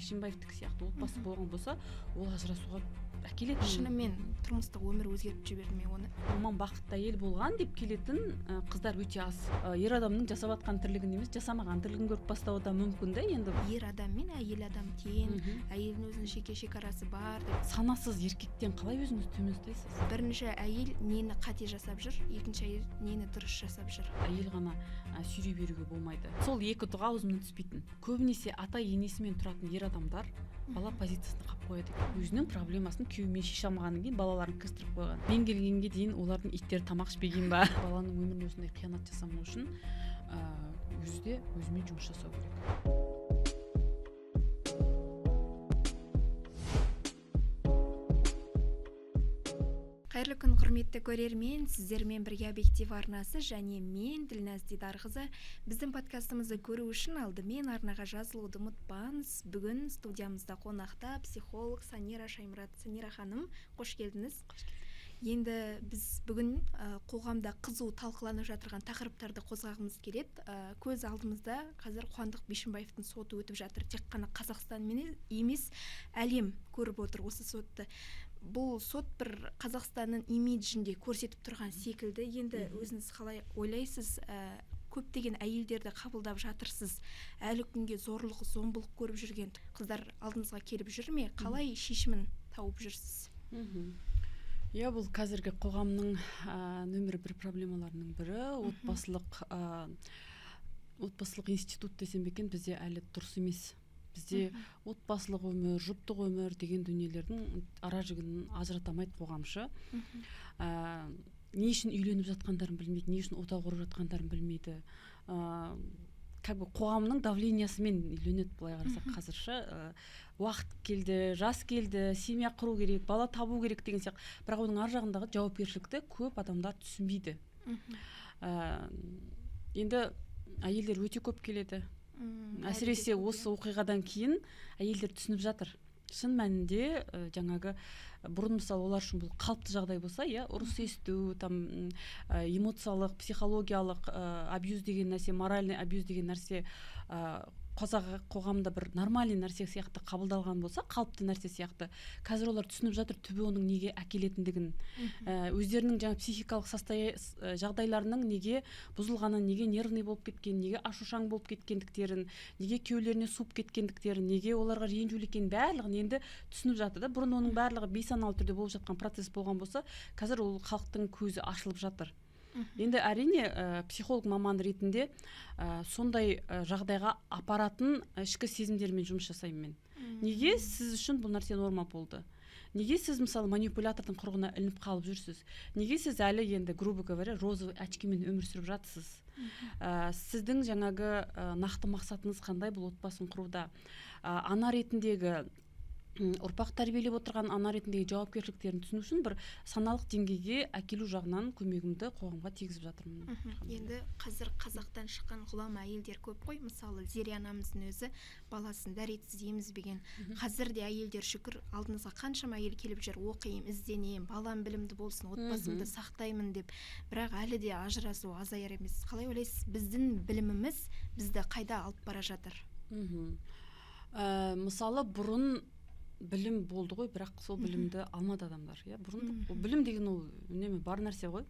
Бишимбаевтікі сияқты отбасы болған болса, ол ажырасуға әкелетін. Шынымен тұрмыстық өмір өзгертіп жіберді ме оны? Мамам бақытты әйел болған деп келетін қыздар өте аз. Ер адамның жасап атқан тірлігін емес, жасамаған тірлігін көріп бастауы да мүмкін да енді. Ер адам мен әйел адам тең, әйелдің өзінің жеке шекарасы бар деп. Санасыз еркектен қалай өзіңізді төмен ұстайсыз? Бірінші әйел нені қате жасап жүр, екінші әйел нені дұрыс жасап жүр. Әйел ғана сүйрей беруге болмайды. Сол екі дұға аузымнан түспейтін. Көбінесе ата енесімен тұратын ер адамдар бала позициясына қап қояды. Өзінің проблемасын күйеуімен шеше алмағаннан кейін балаларын кістіріп қойған. Мен келгенге дейін олардың иттері тамақ ішпеген ба? Баланың өміріне осындай қиянат жасамау үшін өзімен жұмыс жасау керек. Қайырлы күн, құрметті көрермен, сіздермен бірге объектив арнасы және мен Ділназ Дидарқызы. Біздің подкастымызды көру үшін алдымен арнаға жазылуды ұмытпаңыз. Бүгін студиямызда қонақта психолог Санира Шаймұрат. Санира ханым, қош келдіңіз. Енді біз бүгін қоғамда қызу талқыланып жатырған тақырыптарды қозғағымыз келеді. Көз алдымызда қазір Қуандық Бишімбаевтың соты өтіп жатыр. Тек қана Қазақстан емес, әлем көріп отыр осы сотты. Бұл сот бір Қазақстанның имиджінде көрсетіп тұрған секілді. Енді өзіңіз қалай ойлайсыз? Көптеген әйелдерді қабылдап жатырсыз. Әлі күнге зорлық, зомбылық көріп жүрген қыздар алдыңызға келіп жүр ме? Қалай шешімін тауып жүрсіз? Иә, бұл қазіргі қоғамның нөмір бір проблемаларының бірі. Отбасылық институт десем екен, бізде әлі дұрыс емес. Бізде отбасылық өмір, жұптық өмір деген дүниелердің ара-жігін ажыратамайды қоғамшы. Не үшін үйленіп жатқандарын білмейді, не үшін отау құрып жатқандарын білмейді. Қоғамның давлениясымен үйленеді былай қарасақ қазірше. Уақыт келді, жас келді, семья құру керек, бала табу керек деген сияқты. Бірақ оның ар жағындағы жауапкершілікті көп адамдар түсінбейді. Енді әйелдер өте көп келеді. Әсіресе осы оқиғадан кейін әйелдер түсініп жатыр. Шын мәнінде жаңағы бұрын мысалы олар үшін бұл қалыпты жағдай болса, ұрыс есту, эмоциялық, психологиялық абьюз деген нәрсе, моральный абьюз деген нәрсе қоғамда бір нормальный нәрсе сияқты қабылдалған болса, қалыпты нәрсе сияқты. Қазір олар түсініп жатыр түбі оның неге әкелетіндігін, өздерінің жаңа психикалық жағдайларының неге бұзылғанын, неге нервный болып кеткен, неге ашушаң болып кеткендіктерін, неге күйеулеріне суып кеткендіктерін, неге оларға ренжулі екенін барлығын енді түсініп жатыр да. Бұрын оның барлығы бейсаналы түрде болып жатқан процесс болған болса, қазір ол халықтың көзі ашылып жатыр. Енді әрине психолог маман ретінде сондай жағдайға апаратын ішкі сезімдермен жұмыс жасаймын мен. Неге сіз үшін бұл нәрсе норма болды? Неге сіз мысалы манипулятордың құрығына ілініп қалып жүрсіз? Неге сіз әлі енді, грубо говоря, розовый очкимен өмір сүріп жатсыз? Сіздің жаңағы нақты мақсатыңыз қандай бұл отбасын құруда? Ана ретіндегі ұрпақ тәрбиелеп отырған ана ретіндегі жауапкершіліктерін түсіну үшін бір саналық деңгейге әкелу жағынан көмегімді қоғамға тигізіп жатырмын. Енді қазір қазақтан шыққан ғұлама әйелдер көп қой. Мысалы Зере анамыздың өзі баласын дәретсіз емізбеген. Қазір де әйелдер шүкір алдыңызға қаншама әйел келіп жүр, оқимын, ізденемін, балам білімді болсын, отбасымды сақтаймын деп. Бірақ әлі де ажырасу азаяр емес. Қалай ойлайсыз, біздің біліміміз бізді қайда алып бара жатыр? Мысалы бұрын білім болды ғой, бірақ сол білімді алмады адамдар. Бұрын білім деген ол үнемі бар нәрсе ғой.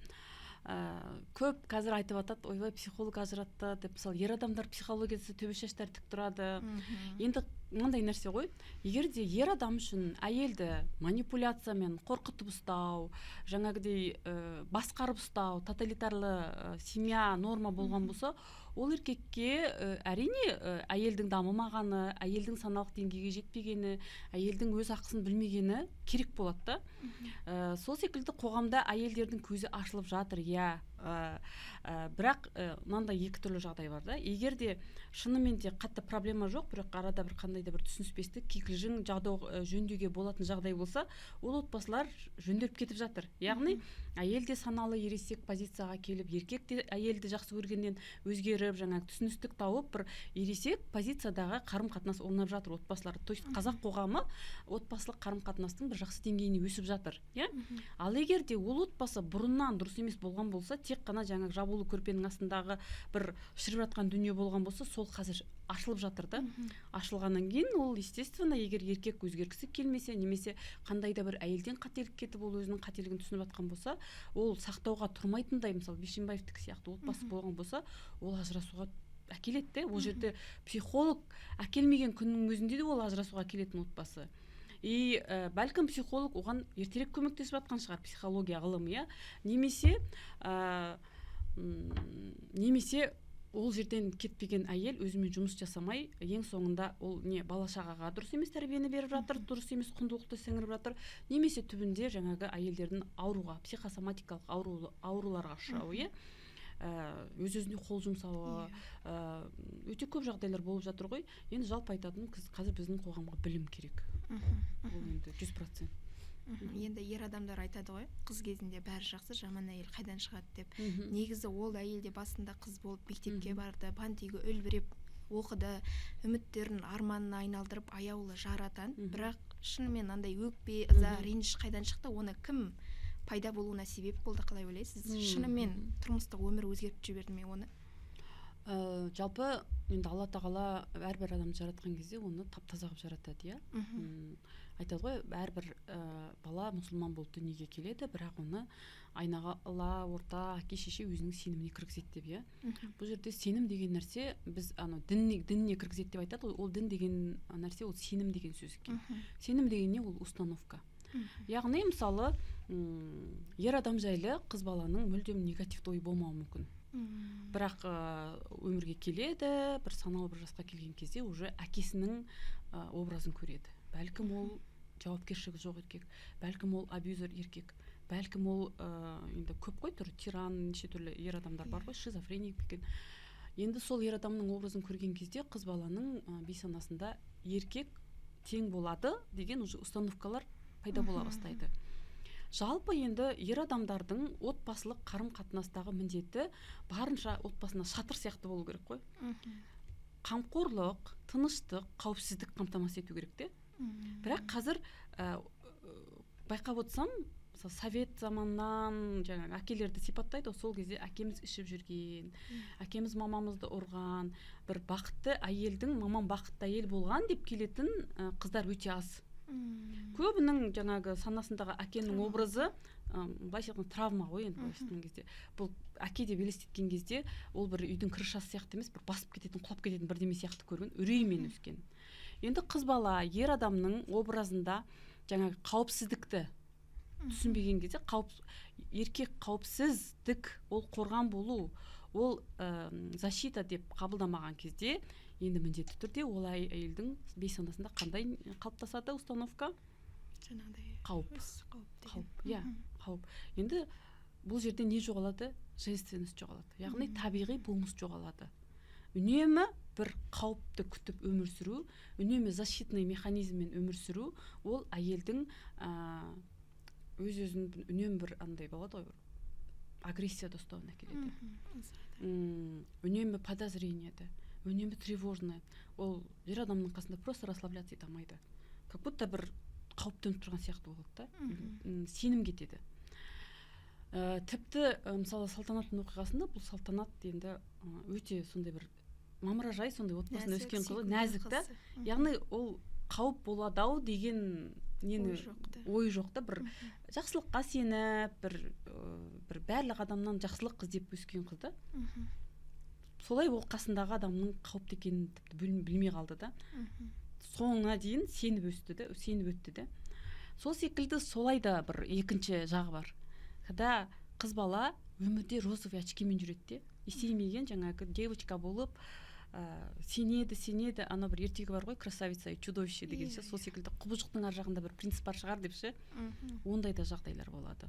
Көп қазір айтып атады, ойбай психолог ажыратты деп. Мысалы ер адамдар психологиясы төбе шаштары тік тұрады. Енді мынандай нәрсе ғой, егер де ер адам үшін әйелді манипуляциямен қорқытып ұстау, жаңағыдей басқарып ұстау, тоталитарлы семья норма болған болса, ол еркекке әрине әйелдің дамымағаны, әйелдің саналық деңгейге жетпегені, әйелдің өз ақысын білмегені керек болады да. Сол секілді қоғамда әйелдердің көзі ашылып жатыр, бірақ мынандай екі түрлі жағдай бар да. Егер де шынымен де қатты проблема жоқ, бірақ арада бір қандай да бір түсініспестік, кикілжің жөндеуге болатын жағдай болса, ол отбасылар жөнделіп кетіп жатыр. Яғни әйел де саналы ересек позицияға келіп, еркек те әйелді жақсы көргеннен өзгеріп, жаңағы түсіністік тауып, бір ересек позициядағы қарым-қатынас орнап жатыр отбасылар. То есть қазақ қоғамы отбасылық қарым-қатынастың бір жақсы деңгейіне өсіп жатыр. Ал егер де ол отбасы бұрыннан дұрыс емес болған болса, тек қана жаңағы жабулы көрпенің астындағы бір шіріп жатқан дүние болған болса, сол қазір ашылып жатыр да. Ашылғаннан кейін ол естественно, егер еркек өзгергісі келмесе, немесе қандай да бір әйелден қателік кетіп ол өзінің қателігін түсініп жатқан болса, ол сақтауға тұрмайтындай, мысалы Бишімбаевтікі сияқты отбасы болған болса, ол ажырасуға әкеледі. Ол жерде психолог әкелмеген күннің өзінде де ол ажырасуға келетін отбасы. И бәлкім психолог оған ертерек көмектесіп жатқан шығар, психология ғылымы, немесе ол жерден кетпеген әйел өзімен жұмыс жасамай, ең соңында ол бала шағаға дұрыс емес тәрбиені беріп жатыр, дұрыс емес құндылықты сіңіріп жатыр, немесе түбінде жаңағы әйелдердің ауруға, психосоматикалық ауруларға ұшырауы, өз-өзіне қол жұмсауы, өте көп жағдайлар болып жатыр ғой. Енді жалпы айтатын, қазір біздің қоғамға білім керек. Ол енді 100%. Енді ер адамдар айтады ғой, қыз кезінде бәрі жақсы, жаман әйел қайдан шығады деп. Негізі ол әйелде басында қыз болып мектепке барды, бантигі үлбіреп оқыды, үміттерін арманына айналдырып аяулы жаратан, бірақ шынымен андай өкпе, ыза, реніш қайдан шықты, оны кім пайда болуына себеп болды, қалай ойлайсыз? Шынымен тұрмыстық өмір өзгертіп жіберді ме оны? Жалпы енді Алла тағала әрбір адамды жаратқан кезде оны тап-таза қылып жаратады, айтады ғой, әрбір бала мұсылман болып дүниеге келеді, бірақ оны айнала орта әке шеше өзінің сеніміне кіргізеді деп, бұл жерде сенім деген нәрсе, біз дініне кіргізеді деп айтады ғой, ол дін деген нәрсе, ол сенім деген сөз екен. Сенім деген не? Ол установка. Яғни мысалы ер адам жайлы қыз баланың мүлдем негативті ой болмауы мүмкін, бірақ өмірге келеді, бір саналы бір жасқа келген кезде уже әкесінің образын көреді. Бәлкім ол жауапкершілігі жоқ еркек, бәлкім ол абьюзер еркек, бәлкім ол енді көп қой түрі, тиран, неше түрлі ер адамдар бар ғой, шизофреник екен. Енді сол ер адамның образын көрген кезде қыз баланың бейсанасында еркек тең болады деген уже установкалар пайда бола бастайды. Жалпы енді ер адамдардың отбасылық қарым-қатынастағы міндеті барынша отбасына шатыр сияқты болу керек қой. Қамқорлық, тыныштық, қауіпсіздік қамтамасыз ету керек те. Бірақ қазір байқап отырсам, совет заманнан жаңағы әкелерді сипаттайды, сол кезде әкеміз ішіп жүрген, әкеміз мамамызды ұрған, бір бақытты әйелдің мамам бақытты әйел болған деп келетін қыздар өте аз. Көбінің жаңағы санасындағы әкенің образы былайша айтқанда травма ғой, енді былайша айтқан кезде. Бұл әке деп елестеткен кезде ол бір үйдің крышасы сияқты емес, бір басып кететін, құлап кететін бірдеме сияқты көрген, үреймен өскен. Енді қыз бала ер адамның образында жаңағы қауіпсіздікті түсінбеген кезде, еркек қауіпсіздік, ол қорған болу, ол защита деп қабылдамаған кезде, енді міндетті түрде ол әйелдің бейсанасында қандай қалыптасады установка? Қауіп. Қауіп. Енді бұл жерде не жоғалады? Женственность жоғалады. Яғни табиғи болмыс жоғалады. Үнемі бір қауіпті күтіп өмір сүру, үнемі защитный механизммен өмір сүру, ол әйелдің өз-өзін үнемі бір андай болады ғой, агрессияда ұстауына келеді. Үнемі подозрениеде, үнемі тревожный. Ол ер адамның қасында просто расслабляться ете алмайды. Как будто бір қауіп төніп тұрған сияқты болады да. Сенім кетеді. Тіпті мысалы Салтанаттың оқиғасында, бұл Салтанат енді өте сондай бір мамыражай, сондай отбасында өскен қыз, нәзік та. Яғни ол қауіп болады-ау деген ой жоқ та, бір жақсылыққа сеніп, бір барлық адамнан жақсылық іздеп өскен қыз да. Солай ол қасындағы адамның қауіпті екенін тіпті білмей қалды да. Соңына дейін сеніп өтті да. Сол секілді солай да бір екінші жағы бар. Когда қыз бала өмірде розовый очкимен жүреді де, есеймеген жаңағы девочка болып, сенеді, ана бір ертегі бар ғой, красавица и чудовище деген ше, сол секілді құбыжықтың ар жағында бір принцип бар шығар деп ше, ондай да жағдайлар болады.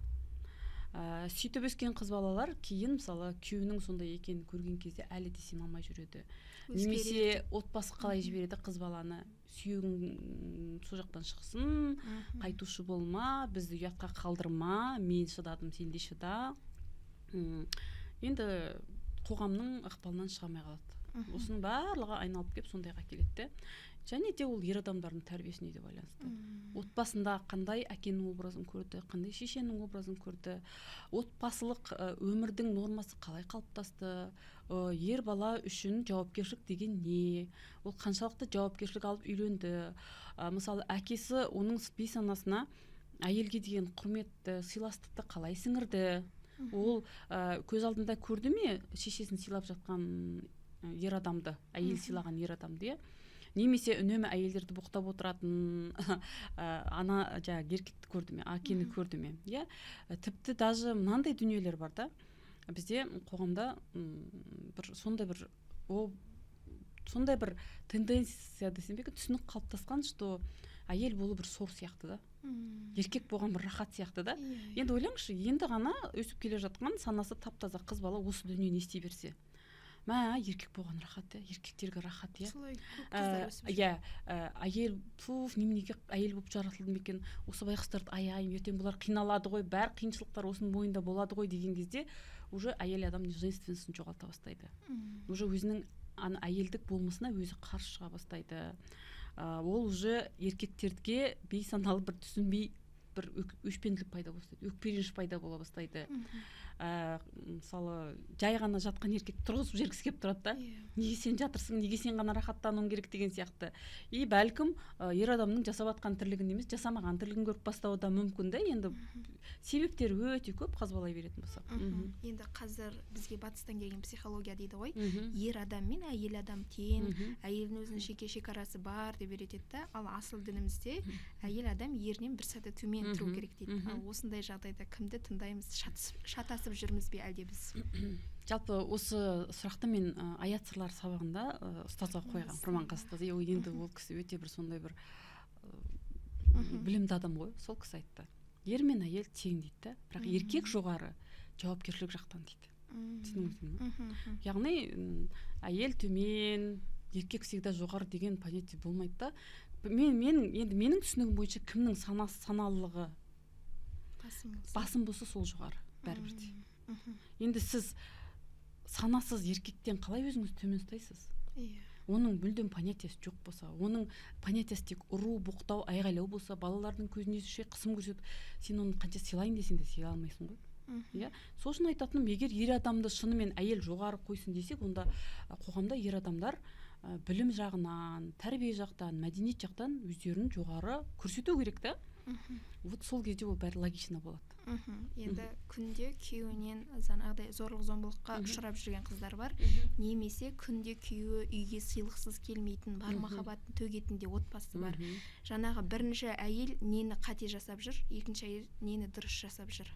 Сөйтіп өскен қыз балалар кейін мысалы күйеуінің сондай екенін көрген кезде әлі де сене алмай жүреді. Немесе отбасы қалай жібереді қыз баланы, сүйегің сол жақтан шықсын, қайтушы болма, бізді ұятқа қалдырма, мен шыдадым, сен де шыда. Енді қоғамның ықпалынан шыға алмай қалады. Осының барлығы айналып келіп сондайға келеді. және де ол ер адамдардың тәрбиесіне де байланысты. Отбасында қандай әкенің образын көрді, қандай шешенің образын көрді, отбасылық өмірдің нормасы қалай қалыптасты, ер бала үшін жауапкершілік деген не, ол қаншалықты жауапкершілік алып үйренді. Мысалы әкесі оның бейсанасына әйелге деген құрметті, сыйластықты қалай сіңірді, ол көз алдында көрді ме шешесін сыйлап жатқан ер адамды, әйел сыйлаған ер адамды, немесе үнемі әйелдерді боқтап отыратын ана еркекті көрді ме, әкені көрді ме, тіпті даже мынандай дүниелер бар да, бізде қоғамда сондай бір тенденция десем бе, түсінік қалыптасқан, что әйел болу бір сор сияқты да, еркек болған бір рахат сияқты да. Енді ойлаңызшы, енді ғана өсіп келе жатқан санасы таптаза қыз бала осы дүниені ести берсе, еркек болған рахат, еркектерге рахат, әйел, неменеге әйел болып жаратылдым екен, осы байқұстарды аяйым, ертең бұлар қиналады ғой, бәр қиыншылықтар осының бойында болады ғой деген кезде уже әйел адам женственностін жоғалта бастайды. Уже өзінің әйелдік болмысына өзі қарсы шыға бастайды. Ол уже еркектерге бейсаналы бір түсінбей бір өшпенділік пайда бастайды, өкпереніш пайда бола бастайды. Мысалы, жай ғана жатқан еркек тұрғызып жергісі келіп тұрады да, неге сен жатырсың, неге сен ғана рахаттануың керек деген сияқты. И бәлкім ер адамның жасап атқан тірлігін емес, жасамаған тірлігін көріп бастауы да мүмкін да. Енді себептері өте көп, қазбалай беретін болсақ. Енді қазір бізге батыстан келген психология дейді ғой, ер адам мен әйел адам тең, әйелдің өзінің жеке шекарасы бар деп үйретеді да, ал асыл дінімізде әйел адам ерінен бір саты төмен тұру керек дейді. Ал осындай жағдайда кімді тыңдаймыз, шатасып жүрміз бе әлде біз? Жалпы осы сұрақты мен аят сырлар сабағында ұстазға қойған, Құрманғазы ұстаз. Енді ол кісі өте бір сондай бір білімді адам ғой, сол кісі айтты. Ер мен әйел тең дейді да, бірақ еркек жоғары жауапкершілік жақтан дейді. Түсініңіз бе? Яғни әйел төмен, еркек всегда жоғары деген понятие болмайды да. Енді менің түсінігім бойынша кімнің саналылығы басым болса сол жоғары, бәрібірде. Енді сіз санасыз еркектен қалай өзіңіз төмен ұстайсыз? Оның мүлдем понятиясы жоқ болса, оның понятиясы тек ұру, боқтау, айғайлау болса, балалардың көзіне түссе қысым көрсетіп, сен оны қанша сыйлайын десең де сыйлай алмайсың ғой. Сол үшін айтатыным, егер ер адамды шынымен әйел жоғары қойсын десек, онда қоғамда ер адамдар білім жағынан, тәрбие жақтан, мәдениет жақтан өздерін жоғары көрсету керек та. Вот сол кезде ол бәрі логично болады. Енді күнде күйеуінен жаңағыдай зорлық-зомбылыққа ұшырап жүрген қыздар бар, немесе күнде күйеуі үйге сыйлықсыз келмейтін, бар махаббатын төгетін де отбасы бар. Жаңағы бірінші әйел нені қате жасап жүр, екінші әйел нені дұрыс жасап жүр.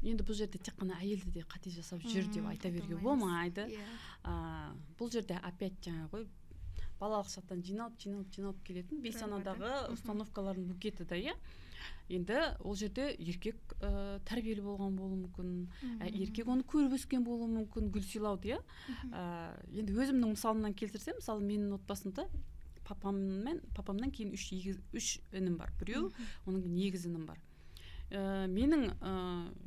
Енді бұл жерде тек қана әйелді де қате жасап жүр деп айта беруге болмайды. Бұл жерде опять жаңа ғой, балалық шақтан жиналып келетін бейсанадағы установкалардың букеті да, енді ол жерде еркек тәрбиелі болған болуы мүмкін, еркек оны көріп өскен болуы мүмкін, гүл сыйлауды, енді өзімнің мысалымнан келтірсем, мысалы менің отбасымда папамнан кейін үш інім бар, біреу, оның егіз інім бар. Менің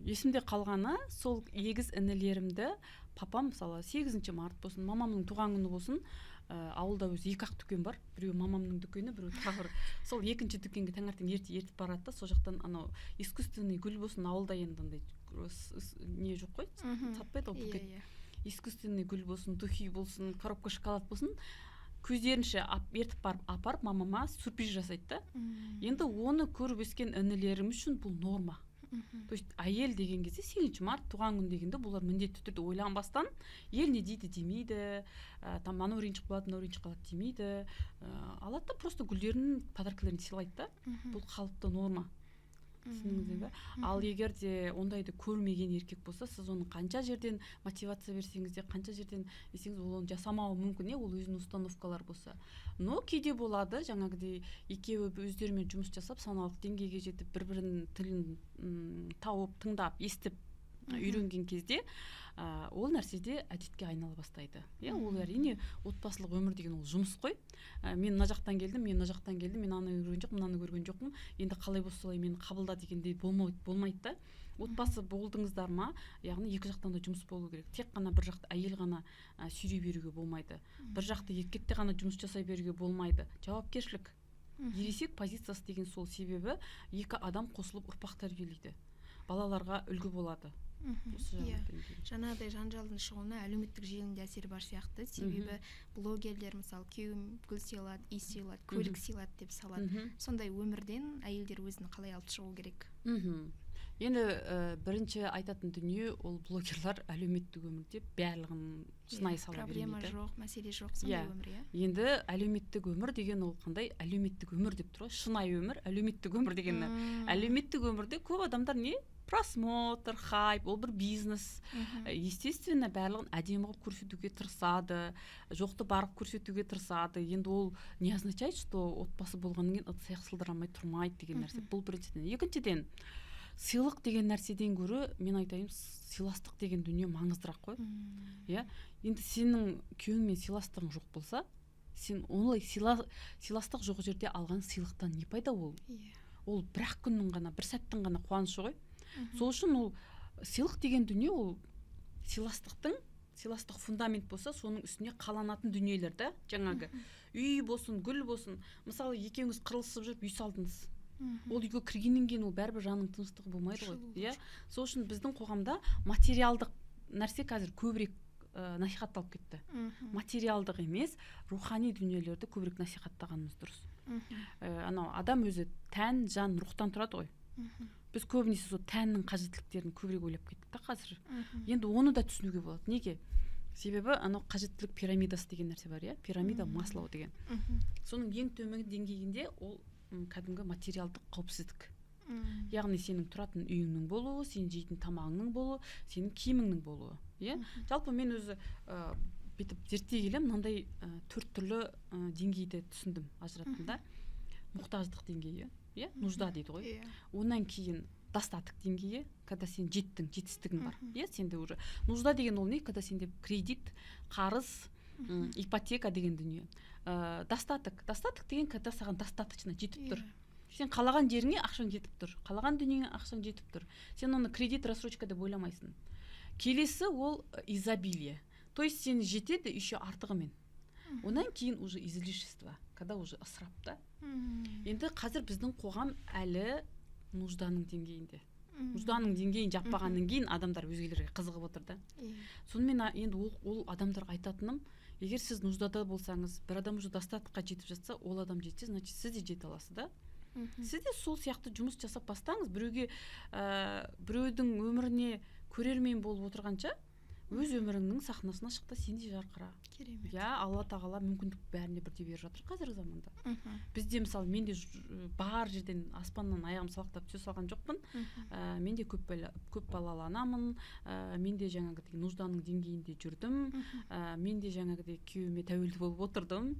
есімде қалғаны сол егіз інілерімді папам, мысалы 8 март болсын, мамамның туған күні болсын, ауылда өзі 2-ақ дүкен бар, біреу мамамның дүкені, біреу тағы сол екінші дүкенге таңертең ертіп барады да, сол жақтан анау искусственный гүл болсын, ауылда енді не жоқ қой, сатпайды ол букет. Искусственный гүл болсын, духи болсын, коробка шоколад болсын, көздерінше ертіп барып апарып мамама сюрприз жасайды да. Енді оны көріп өскен інілерім үшін бұл норма. То есть әйел деген кезде 8 март туған күн дегенде бұлар міндетті түрде ойланбастан ел не дейді демейді, там анау ренжіп қалады, мынау ренжіп қалады демейді, алады да просто гүлдерін, подаркаларын сыйлайды да. Бұл қалыпты норма. Түсініңіздер бе? Ал егер де ондайды көрмеген еркек болса, сіз оны қанша жерден мотивация берсеңіз де, қанша жерден десеңіз, ол оны жасамауы мүмкін, ол өзінің установкалар болса. Но кейде болады, жаңағыдай екеуі өздерімен жұмыс жасап, саналық деңгейге жетіп, бір-бірінің тілін тауып, тыңдап, естіп үйренген кезде, ол нәрседе әдетке айнала бастайды. Ол әрине отбасылық өмір деген ол жұмыс қой. Мен мына жақтан келдім, мен аны көрген жоқпын, мынаны көрген жоқпын. Енді қалай болса солай мені қабылда дегендей болмайды да. отбасы болдыңыздар ма, яғни екі жақтан да жұмыс болу керек. Тек қана бір жақты әйел ғана сүйрей беруге болмайды. Бір жақты еркек те ғана жұмыс жасай беруге болмайды. Жауапкершілік. Ересек позициясы деген сол, себебі екі адам қосылып ұрпақ тәрбиелейді. Балаларға үлгі болады. Жаңағыдай жанжалдың шығуына әлеуметтік желінің де әсері бар сияқты. Себебі блогерлер мысалы күйеуім гүл сыйлады, үй сыйлады, көлік сыйлады деп салады. Сондай өмірден әйелдер өзін қалай алып шығу керек? Енді бірінші айтатын дүние, ол блогерлар әлеуметтік өмірде барлығын шынайы сала бермейді. Проблема жоқ, мәселе жоқ, сондай өмір, Енді әлеуметтік өмір деген ол қандай? Әлеуметтік өмір деп тұр ғой. Шынайы өмір, әлеуметтік өмір деген. Әлеуметтік өмірде көп адамдар не? Просмотр, хайп, ол бір бизнес. Естественно, барлығын әдемі қылып көрсетуге тырысады, жоқты барып көрсетуге тырысады. Енді ол не означает, что отбасы болғаннан кейін ыдыс-аяқ сылдырамай тұрмайды деген нәрсе. Бұл біріншіден. Екіншіден, сыйлық деген нәрседен гөрі мен айтайын, сыйластық деген дүние маңыздырақ қой. Енді сенің күйеуіңмен сыйластығың жоқ болса, сен олай сыйластық жоқ жерде алған сыйлықтан не пайда ол? Ол бір-ақ күннің ғана, бір сәттің ғана қуанышы ғой. Сол үшін ол сыйлық деген дүние, ол сыйластық фундамент болса, соның үстіне қаланатын дүниелер да, жаңағы үй болсын, гүл болсын. Мысалы, екеуіңіз қырылысып жүріп үй салдыңыз. Ол үйге кіргеннен кейін ол бәрібір жанның тыныштығы болмайды ғой. Сол үшін біздің қоғамда материалдық нәрсе қазір көбірек насихатталып кетті. Материалдық емес, рухани дүниелерді көбірек насихаттағанымыз дұрыс. Адам өзі тән, жан, рухтан тұрады ғой. Біз көбінесе сол тәннің қажеттіліктерін көбірек ойлап кеттік та қазір. Енді оны да түсінуге болады. Неге? Себебі қажеттілік пирамидасы деген нәрсе бар, пирамида Маслоу деген. Соның ең төменгі деңгейінде ол кәдімгі материалдық қауіпсіздік. Яғни сенің тұратын үйіңнің болуы, сен жейтін тамағыңның болуы, сенің киіміңнің болуы. Жалпы мен өзі бүйтіп зерттей келе мынандай 4 түрлі деңгейді түсіндім, ажыраттым да. Мұқтаждық деңгейі, нужда дейді ғой. Онан кейін достаток деңгейі, когда сен жеттің, жетістігің бар. Сенде уже нужда деген ол не? Когда сенде кредит, қарыз, ипотека деген дүние. Достаток деген когда саған достаточно жетіп тұр. Сен қалаған жеріңе ақшаң жетіп тұр, қалаған дүниеңе ақшаң жетіп тұр. Сен оны кредит, рассрочка деп ойламайсың. Келесі ол изобилие. То есть сен жетеді еще артығымен. Онан кейін уже излишество, когда уже ысырап та. Енді қазір біздің қоғам әлі нужданың деңгейінде. Нужданың деңгейін жаппағаннан кейін адамдар өзгелерге қызығып отыр да. Сонымен енді ол адамдарға айтатыным, егер сіз нуждада болсаңыз, бір адам уже достатыққа жетіп жатса, ол адам жетсе, значит сіз де жете аласыз да. Сіз де сол сияқты жұмыс жасап бастаңыз. Біреудің өміріне көрермен болып отырғанша, өз өміріңнің сахнасына шықта сен де жарқыра. Алла тағала мүмкіндік бәріне бірдей беріп жатыр қазіргі заманда. Бізде мысалы, мен де бар жерден аспаннан аяғым салақтап түсе салған жоқпын. Мен де көп балалы анамын. Мен де жаңағыдай нужданың деңгейінде жүрдім. Мен де жаңағыдай күйеуіме тәуелді болып отырдым.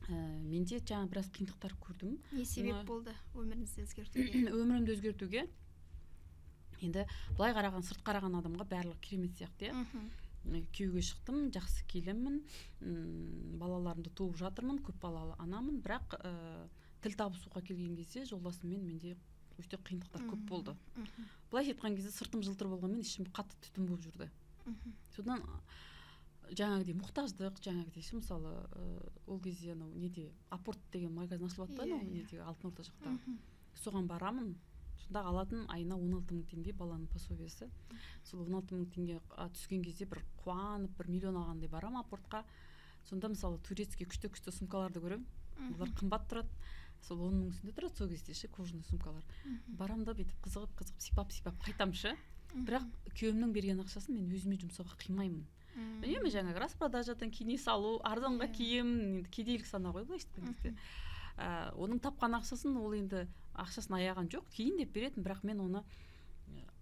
Мен де біраз қиындықтар көрдім. Не себеп болды өміріңізді өзгертуге? Өмірімді өзгертуге. Енді былай қараған, сырт қараған адамға барлығы керемет сияқты, күйеуге шықтым, жақсы келемін, балаларымды туып жатырмын, көп балалы анамын, бірақ тіл табысуға келген кезде жолдасыммен менде өте қиындықтар көп болды. Былай айтқан кезде сыртым жылтыр болғанмен ішім қатты түтін болып жүрді. Содан жаңағыдай мұқтаждық, жаңағыдай мысалы ол кезде неде апорт деген магазин ашылып жатты, недегі Алтын Орда жақта. Соған барамын. Сонда алатын айына 16 000 теңге баланың пособиесі. Сол 16 000 теңге түскен кезде бір қуанып, 1 миллион алғандай барам апортқа. Сонда мысалы турецкий күшті сумкаларды көрем. Олар қымбат тұрады. Сол 10 000 үстінде тұрады сол кезде кожаный сумкалар. Барам да бүйтіп қызығып сипап қайтамшы. Бірақ күйеуімнің берген ақшасын мен өзіме жұмсауға қимаймын. Білмеймін, жаңағы распродажадан киіне салу, арзанға киім, кедейлік сана ғой былайша айтқан кезде. Оның тапқан ақшасын ол енді ақшасын аяған жоқ, кейін деп беретін, бірақ мен оны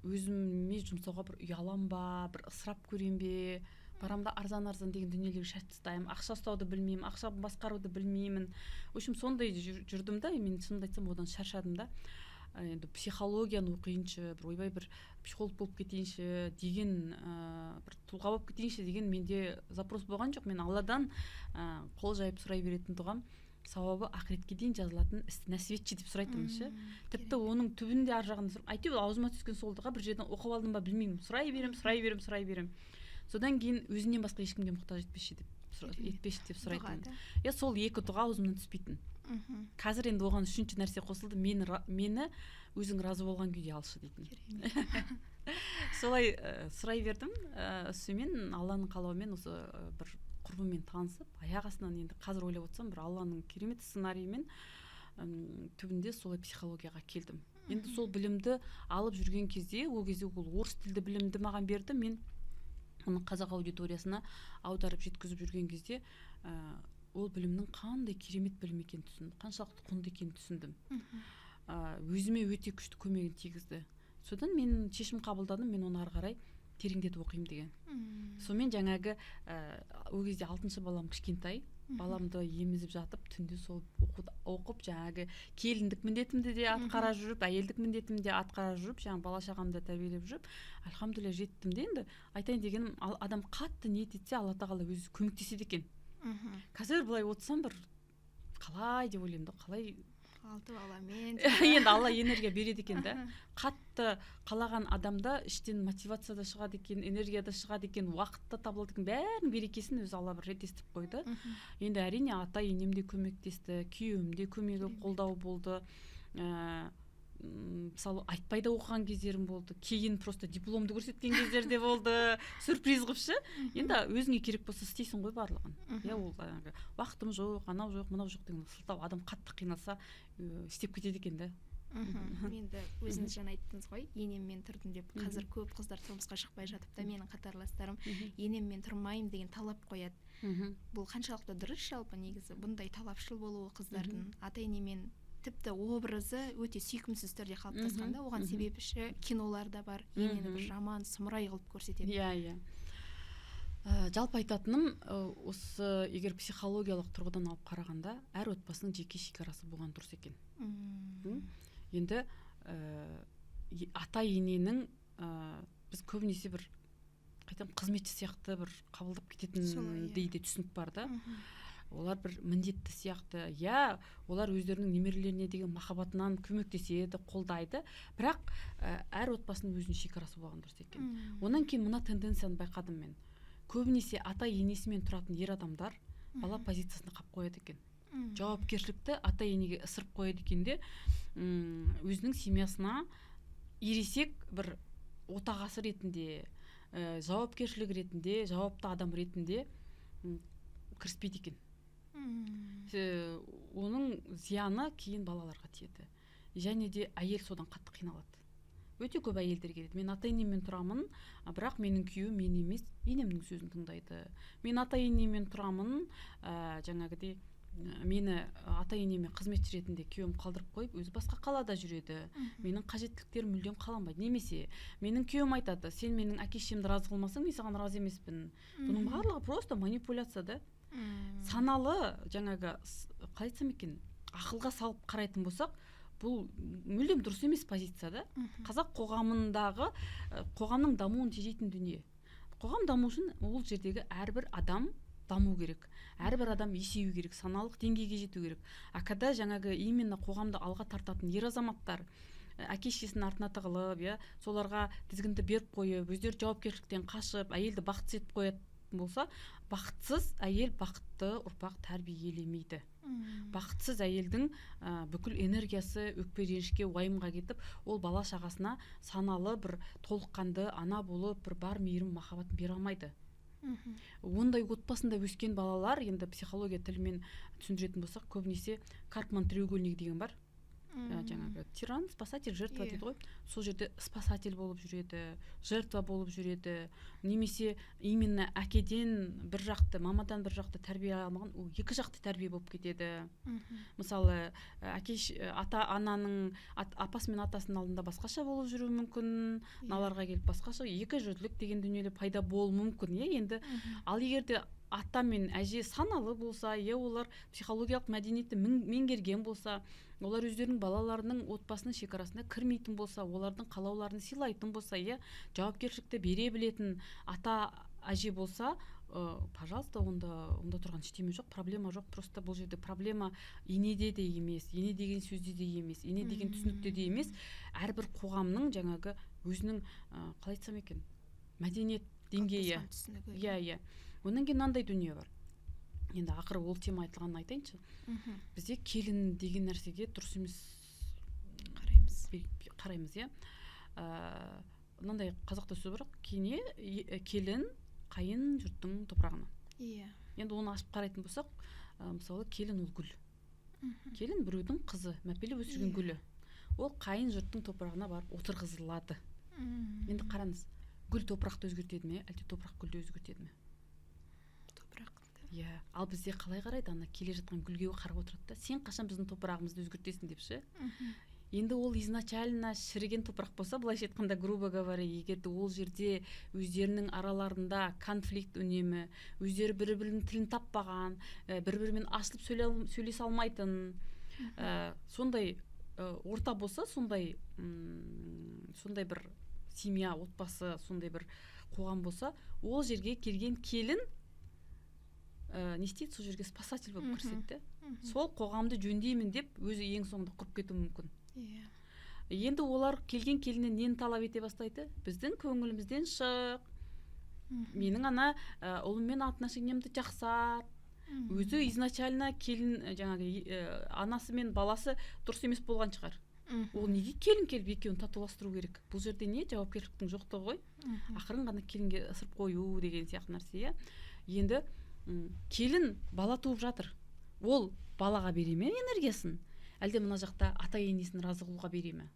өзіме жұмсауға бір ұялам ба, бір ысырап көрем бе, барамда арзан деген дүниелерге шашып тастаймын, ақша ұстауды білмеймін, ақша басқаруды білмеймін. В общем, сондай жүрдім да, мен шынымды айтсам одан шаршадым да. Енді психологияны оқиыншы, бір ойбай бір психолог болып кетейінші деген, бір тұлға болып кетейінші деген менде запрос болған жоқ. Мен Алладан қол жайып сұрай беретін тұғам. сауабы ақыретке дейін жазылатын істі нәсіп етші деп сұрайтынмын ше. Тіпті оның түбінде ар жағында әйтеуір аузыма түскен солдыға бір жерден оқып алдым ба білмеймін, сұрай берем. Содан кейін өзінен басқа ешкімге мұқтаж етпеші деп сұрайтынмын. Сол екі дұға аузымнан түспейтін. Қазір енді оған үшінші нәрсе қосылды, мені өзің разы болған күйде алшы дейтін. Солай сұрай бердім. Сонымен Алланың қалауымен осы бір құрбыммен танысып, аяқ астынан енді қазір ойлап отырсам бір Алланың керемет сценарийімен түбінде солай психологияға келдім. Енді сол білімді алып жүрген кезде, ол орыс тілді білімді маған берді. Мен оны қазақ аудиториясына аударып жеткізіп жүрген кезде ол білімнің қандай керемет білім екенін түсіндім, қаншалықты құнды екенін түсіндім. Өзіме өте күшті көмегін тигізді. Содан мен шешім қабылдадым, мен оны ары қарай тереңдетіп оқимын деген. Сонымен жаңағы ол кезде 6-шы балам кішкентай, баламды емізіп жатып, түнде сол оқып, жаңағы келіндік міндетімді де атқара жүріп, әйелдік міндетімді де атқара жүріп, жаңағы бала шағамды тәрбиелеп жүріп, альхамдулилля жеттім де. Енді айтайын дегенім, адам қатты ниет етсе, Алла тағала өзі көмектеседі екен. Қазір былай отырсам бір қалай деп ойлаймын да, қалай 6 баламен енді Алла энергия береді екен да. Қатты қалаған адамда іштен мотивация да шығады екен, энергия да шығады екен, уақыт та табылады екен. Бәрінің берекесін өзі Алла бір рет естіп қойды. Енді әрине ата-енем де көмектесті, күйеуім де көмегі қолдау болды. Мысалы айтпай да оқыған кездерім болды, кейін просто дипломды көрсеткен кездер де болды, сюрприз қылыпшы. Енді өзіңе керек болса істейсің ғой барлығын. Ол уақытым жоқ, анау жоқ, мынау жоқ деген сылтау, адам қатты қиналса істеп кетеді екен да. Енді өзіңіз жаңа айттыңыз ғой, енеммен тұрдым деп. Қазір көп қыздар тұрмысқа шықпай жатып та, менің қатарластарым енеммен тұрмаймын деген талап қояды. Бұл қаншалықты дұрыс жалпы негізі? Бұндай талапшыл болуы қыздардың ата-енемен тіпті образы өте сүйкімсіз түрде қалыптасқан да. Оған себепші киноларда бар, енені бір жаман, сұмырай қылып көрсетеді. Жалпы айтатыным, осы егер психологиялық тұрғыдан алып қарағанда, әр отбасының жеке шекарасы болған дұрыс екен. Енді ата-ененің біз көбінесе бір қызметші сияқты бір қабылдап кететін дейді түсінік бар да. Олар бір міндетті сияқты, олар өздерінің немерелеріне деген махаббатынан көмектеседі, қолдайды, бірақ әр отбасының өзінің шекарасы болған дұрыс екен. Онан кейін мына тенденцияны байқадым мен. Көбінесе ата-енесімен тұратын ер адамдар бала позициясына қалып қояды екен. Жауапкершілікті ата-енеге ысырып қояды екен де, өзінің семьясына ересек бір отағасы ретінде, жауапкершілік ретінде, жауапты адам ретінде кіріспейді екен. Оның зияны кейін балаларға тиеді. Және де әйел содан қатты қиналады. Өте көп әйелдер келеді. Мен ата-енеммен тұрамын, бірақ менің күйеуім мен емес, енемнің сөзін тыңдайды. Мен ата-енеммен тұрамын, жаңағыдай мені ата-енеме қызметші ретінде күйеуім қалдырып қойып, өзі басқа қалада жүреді. Менің қажеттіліктерім мүлдем қаланбайды. Немесе менің күйеуім айтады, сен менің әке-шешемді разы қылмасаң, мен саған разы емеспін. Бұның барлығы просто манипуляция да. Саналы, жаңағы қалай айтсам екен, ақылға салып қарайтын болсақ, бұл мүлдем дұрыс емес позиция да. Қазақ қоғамындағы қоғамның дамуын тежейтін дүние. Қоғам даму үшін ол жердегі әрбір адам даму керек. Әрбір адам есею керек, саналық деңгейге жету керек. Акада жаңағы именно қоғамды алға тартатын ер азаматтар әке-шешесінің артына тығылып, соларға тізгінді беріп қойып, өздері жауапкершіліктен қашып, әйелді бақытсыз етіп қоятын болса, бақытсыз әйел бақытты ұрпақ тәрбиелемейді. Бақытсыз әйелдің бүкіл энергиясы өкпе ренішке, уайымға кетіп, ол бала шағасына саналы бір толыққанды ана болып, бір бар мейірім, махаббатын бере алмайды. Ондай отбасында өскен балалар, енді психология тілімен түсіндіретін болсақ, көбінесе Карпман треугольнигі деген бар. Жаңағы тиран, спасатель, жертва дейді ғой. Сол жерде спасатель болып жүреді, жертва болып жүреді. Немесе именно әкеден бір жақты, мамадан бір жақты тәрбие алмаған, ол екі жақты тәрбие болып кетеді. Мысалы, ата-ананың апасы мен атасының алдында басқаша болып жүруі мүмкін, аналарға келіп басқаша, екі жүзділік деген дүниелер пайда болуы мүмкін. Енді ал егерде ата мен әже саналы болса, олар психологиялық мәдениетті меңгерген болса, олар өздерінің балаларының отбасының шекарасына кірмейтін болса, олардың қалауларын сыйлайтын болса, жауапкершілікті бере білетін ата әже болса, пожалуйста, онда тұрған ештеме жоқ, проблема жоқ. Просто бұл жерде проблема енеде де емес, ене деген сөзде де емес, ене деген түсінікте де емес. Әрбір қоғамның жаңағы өзінің қалай айтсам екен, мәдениет деңгейі. Иә. Онан кейін мынандай дүние бар. Енді ақыры ол тема айтылғанын айтайыншы. Бізде келін деген нәрсеге дұрыс емес қараймыз, иә. Мынандай қазақта сөз бар, келін қайын жұрттың топырағына. Иә. Енді оны ашып қарайтын болсақ, мысалы келін ол гүл. Келін біреудің қызы, мәпелеп өсірген гүлі. Ол қайын жұрттың топырағына барып отырғызылады. Енді қараңыз, гүл топырақты өзгертеді ме, әлде топырақ гүлді өзгертеді ме? Топырақты. Иә. Ал бізде қалай қарайды, ана келе жатқан гүлге қарап отырады да, сен қашан біздің топырағымызды өзгертесің деп ше. Енді ол изначально шіріген топырақ болса, былайша айтқанда, грубо говоря, егерде ол жерде өздерінің араларында конфликт үнемі, өздері бір-бірінің тілін таппаған, бір-бірімен ашылып сөйлесе алмайтын, сондай орта болса, сондай бір семья, отбасы, сондай бір қоғам болса, ол жерге келген келін не істейді, сол жерге спасатель болып кіріседі. Сол қоғамды жөндеймін деп өзі ең соңында құрып кетуі мүмкін. Енді олар келген келіннен нені талап ете бастайды? Біздің көңілімізден шық, менің ана ұлыммен отношениямды жақсарт. Өзі изначально келін жаңағы анасы мен баласы дұрыс емес болған шығар. Ол неге келін келіп екеуін татуластыру керек? Бұл жерде не жауапкершіліктің жоқтығы ғой? Ақырын ғана келінге ысырып қою деген сияқты нәрсе. Енді келін бала туып жатыр. Ол балаға бере ме энергиясын? Әлде мына жақта ата енесін разы қылуға бере ме?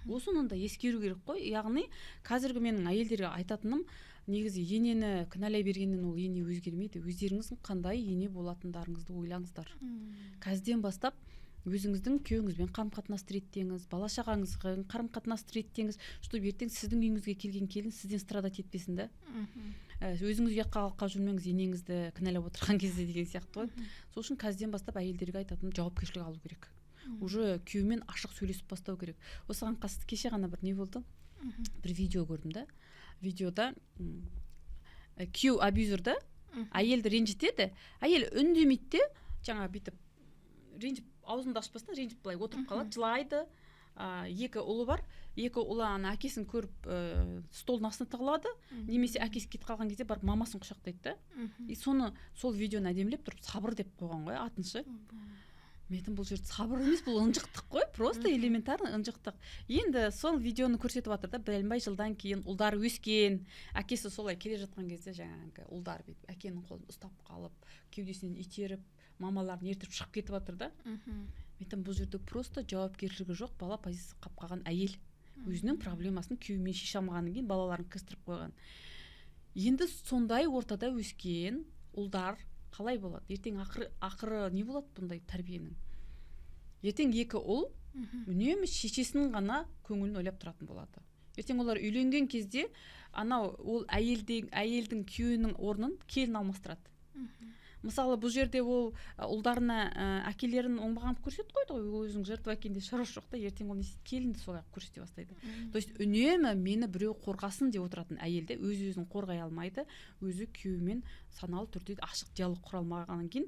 Осыны да ескеру керек қой. Яғни қазіргі менің әйелдерге айтатыным, негізі енені кінәлай бергеннен ол ене өзгермейді. Өздеріңіздің қандай ене болатындарыңызды ойлаңыздар. Қазірден бастап өзіңіздің күйеуіңізбен қарым-қатынасты реттеңіз, бала-шағаңызға қарым-қатынасты реттеңіз, чтобы ертең сіздің үйіңізге келген келін сізден страдать етпесін да. Өзіңіз ұятқа қалып жүрмеңіз, енеңізді кінәлап отырған кезде деген сияқты ғой. Сол үшін қазірден бастап әйелдерге айтатыным, жауапкершілік алу керек. Уже күйеумен ашық сөйлесіп бастау керек. Осыған қатысты кеше ғана бір не болды? Бір видео көрдім да. Видеода күйеу абьюзерді әйелді ренжітеді, әйел үндемейді де, жаңа бүйтіп ренжіп, аузында ашпастан ренжіп былай отырып қалады, жылайды. Екі ұлы бар, екі ұлы әкесін көріп столдың астына тығылады, немесе әкесі кетіп қалған кезде барып мамасын құшақтайды да. И сол видеоны әдемілеп тұрып сабыр деп қойған ғой, атыншы. Мен айтам, бұл жерде сабыр емес, бұл ынжықтық қой, просто элементарный ынжықтық. Енді сол видеоны көрсетіп жатыр да, білмей жылдан кейін ұлдар өскен, әкесі солай келе жатқан кезде жаңағы ұлдар бүйтіп әкенің қолын ұстап қалып, кеудесінен итеріп, мамаларын ертіп шығып кетіп жатыр да. Мен айтам, бұл жерде просто жауапкершілігі жоқ бала позициясы қалып қалған әйел. Өзінің проблемасын күйеуімен шеше алмағаннан кейін балаларын кістіріп қойған. Енді сондай ортада өскен ұлдар қалай болады? Ертең ақыры не болады бұндай тәрбиенің? Ертең екі ұл үнемі шешесінің ғана көңілін ойлап тұратын болады. Ертең олар үйленген кезде анау ол әйелдің күйеуінің орнын келін алмастырады. Мысалы, бұл жерде ол ұлдарына әкелерін оңбаған көрсетіп қойды ғой, ол өзінің жыртып әкелгенде шаруасы жоқ та, ертең ол келінді солай көрсете бастайды. То есть үнемі мені біреу қорғасын деп отыратын әйелді өз-өзін қорғай алмайды, өзі күйеуімен саналы түрде ашық диалог құра алмағаннан кейін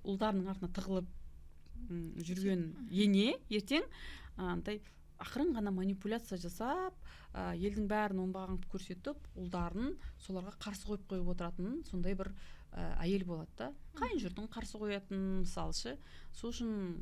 ұлдарының артына тығылып жүрген ене ертең андай ақырын ғана манипуляция жасап, елдің бәрін оңбаған көрсетіп, ұлдарын соларға қарсы қойып отыратын сондай бір әйел болады да. Қайын жұртын қарсы қоятын, мысалшы. Сол үшін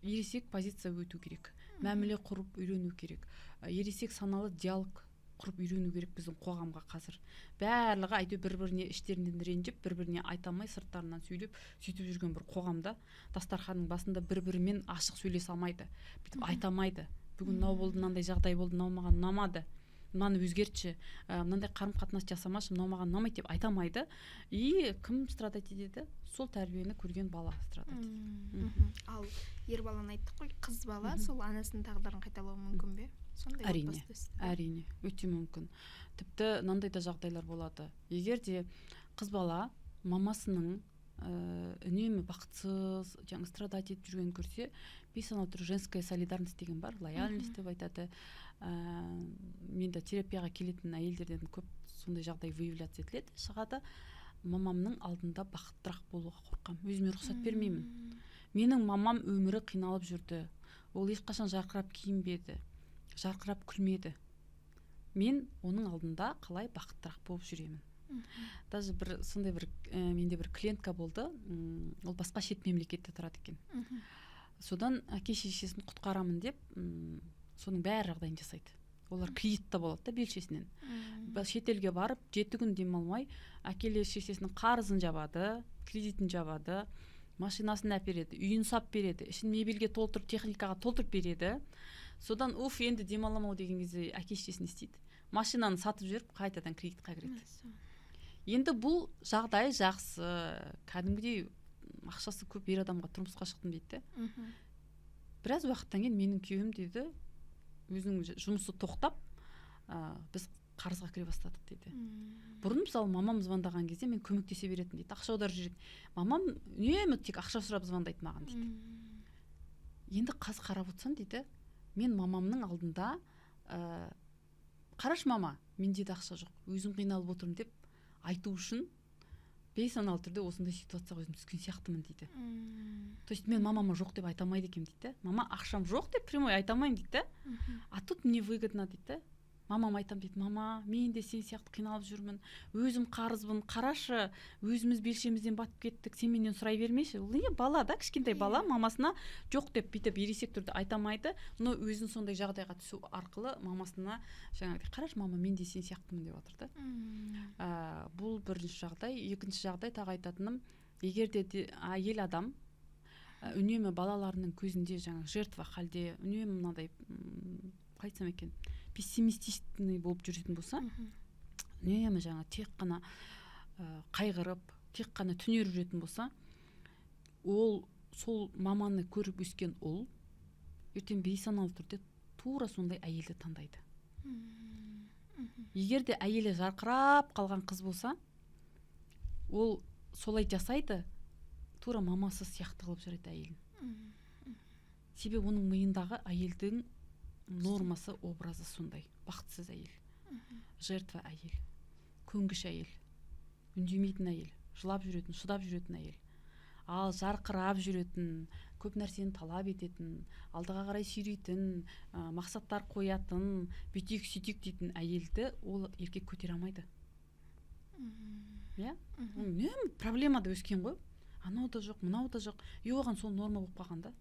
ересек позиция өту керек. Мәміле құрып үйрену керек. Ересек саналы диалог құрып үйрену керек біздің қоғамға қазір. Барлығы әйтеу бір-біріне іштерінен ренжіп, бір-біріне айта алмай сырттарынан сөйлеп, сөйтіп жүрген бір қоғамда дастарханның басында бір-бірімен ашық сөйлесе алмайды. Бүйтіп айта алмайды. Бүгін мынау болды, мынандай жағдай болды, мынау маған ұнамады. Мынаны өзгертші, мынандай қарым-қатынас жасамашы, мынау маған ұнамайды деп айта алмайды. И кім страдать етеді? Сол тәрбиені көрген бала страдать етеді. Ал ер баланы айттық қой, қыз бала сол анасының тағдырын қайталауы мүмкін бе? Әрине, өте мүмкін. Тіпті мынандай да жағдайлар болады. Егер де қыз бала мамасының үнемі бақытсыз, жаңа страдать етіп жүргенін көрсе, бейсаналы түрде женская солидарность деген бар, лояльность деп айтады. Мен де терапияға келетін әйелдерден көп сондай жағдай выявляться етіледі, шығады, мамамның алдында бақыттырақ болуға қорқамын, өзіме рұқсат бермеймін. Менің мамам өмірі қиналып жүрді, ол ешқашан жарқырап киінбеді, жарқырап күлмеді, мен оның алдында қалай бақыттырақ болып жүремін. Даже бір сондай бір менде бір клиентка болды, ол басқа шет мемлекетте тұрады екен. Содан әке шешесін құтқарамын деп соның бәрі жағдайын жасайды. Олар кредитта болады да белшесінен. Шетелге барып 7 күн демалмай әкеле шешесінің қарызын жабады, кредитін жабады, машинасын әпереді, үйін сап береді, ішін мебельге толтырып, техникаға толтырып береді. Содан енді демаламау деген кезде әке шешесін істейді. Машинаны сатып жіберіп, қайтадан кредитқа кіреді. Енді бұл жағдай жақсы, кәдімгідей ақшасы көп ер адамға тұрмысқа шықтым дейді. Біраз уақыттан кейін менің күйеуім дейді, өзінің жұмысы тоқтап, біз қарызға кіре бастадық дейді. Бұрын мысалы мамам звондаған кезде мен көмектесе беретін дейді, ақша аударып жүреді. Мамам үнемі тек ақша сұрап звондайды маған дейді. Енді қазір қарап отырсам дейді, мен мамамның алдында қараш мама, менде де ақша жоқ, өзім қиналып отырмын деп айту үшін бейсаналы түрде осындай ситуацияға өзім түскен сияқтымын дейді. То есть мен мамама жоқ деп айта алмайды екенмін дейді. Мама, ақшам жоқ деп прямой айта алмаймын дейді. А тут мне выгодно дейді. Мамам айтам дейді, мама, мен де сен сияқты қиналып жүрмін, өзім қарызбын, қарашы, өзіміз белшемізден батып кеттік, сен менен сұрай бермеші. Ол не бала да, кішкентай бала мамасына жоқ деп бүйтіп ересек түрде айта алмайды, но өзін сондай жағдайға түсу арқылы мамасына жаңағыдай қараш мама, мен де сен сияқтымын деп отыр да. Бұл бірінші жағдай. Екінші жағдай тағы айтатыным, егер де әйел адам үнемі балаларының көзінде жаңа жертва халде, үнемі мынадай қайтсам екен, пессимистичный болып жүретін болса, үнемі жаңа тек қана қайғырып, тек қана түнеріп жүретін болса, ол сол маманы көріп өскен ұл ертең бейсаналы түрде тура сондай әйелді таңдайды. Егер де әйелі жарқырап қалған қыз болса, ол солай жасайды, тура мамасы сияқты қылып жүреді әйелін. Себебі оның миындағы әйелдің нормасы, образы сондай. Бақытсыз әйел, жертва әйел, көнгіш әйел, үндемейтін әйел, жылап жүретін, шыдап жүретін әйел. Ал жарқырап жүретін, көп нәрсені талап ететін, алдыға қарай сүйрейтін, мақсаттар қоятын, бүйтейік сөйтейік дейтін әйелді ол еркек көтере алмайды. Үнемі проблемада өскен ғой. Анау да жоқ, мынау да жоқ. Оған сол норма болып қалған да.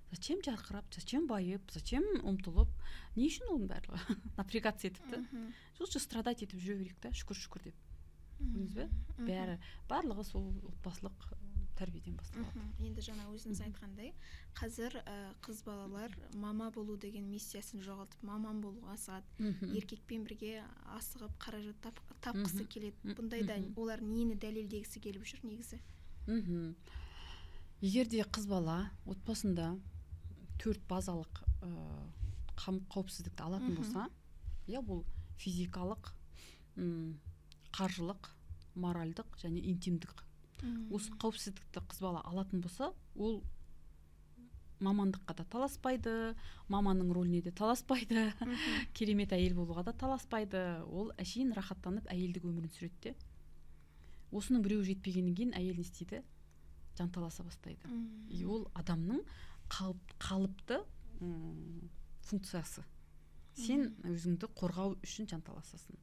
Зачем жарқырап, зачем байып, зачем ұмтылып, не үшін оның барлығы напрягаться етіпті. Лучше страдать етіп жүре берейік та, шүкір деп. Білдіңіз бе? Барлығы сол отбасылық тәрбиеден басталады. Енді жаңа өзіңіз айтқандай, қазір қыз балалар мама болу деген миссиясын жоғалтып, маман болуға асығады. Еркекпен бірге асығып қаражат тапқысы келеді. Бұндайда олар нені дәлелдегісі келіп жүр негізі? Егер де қыз бала отбасында 4 базалық қауіпсіздікті алатын болса, бұл физикалық, қаржылық, моральдық және интимдік. Осы қауіпсіздікті қыз бала алатын болса, ол мамандыққа да таласпайды, маманың рөліне де таласпайды, керемет әйел болуға да таласпайды. Ол әшейін рахаттанып әйелдік өмірін сүреді. Осының біреуі жетпегеннен кейін әйел не істейді? Жанталаса бастайды. Ол адамның қалыпты функциясы. Сен өзіңді қорғау үшін жанталасасың.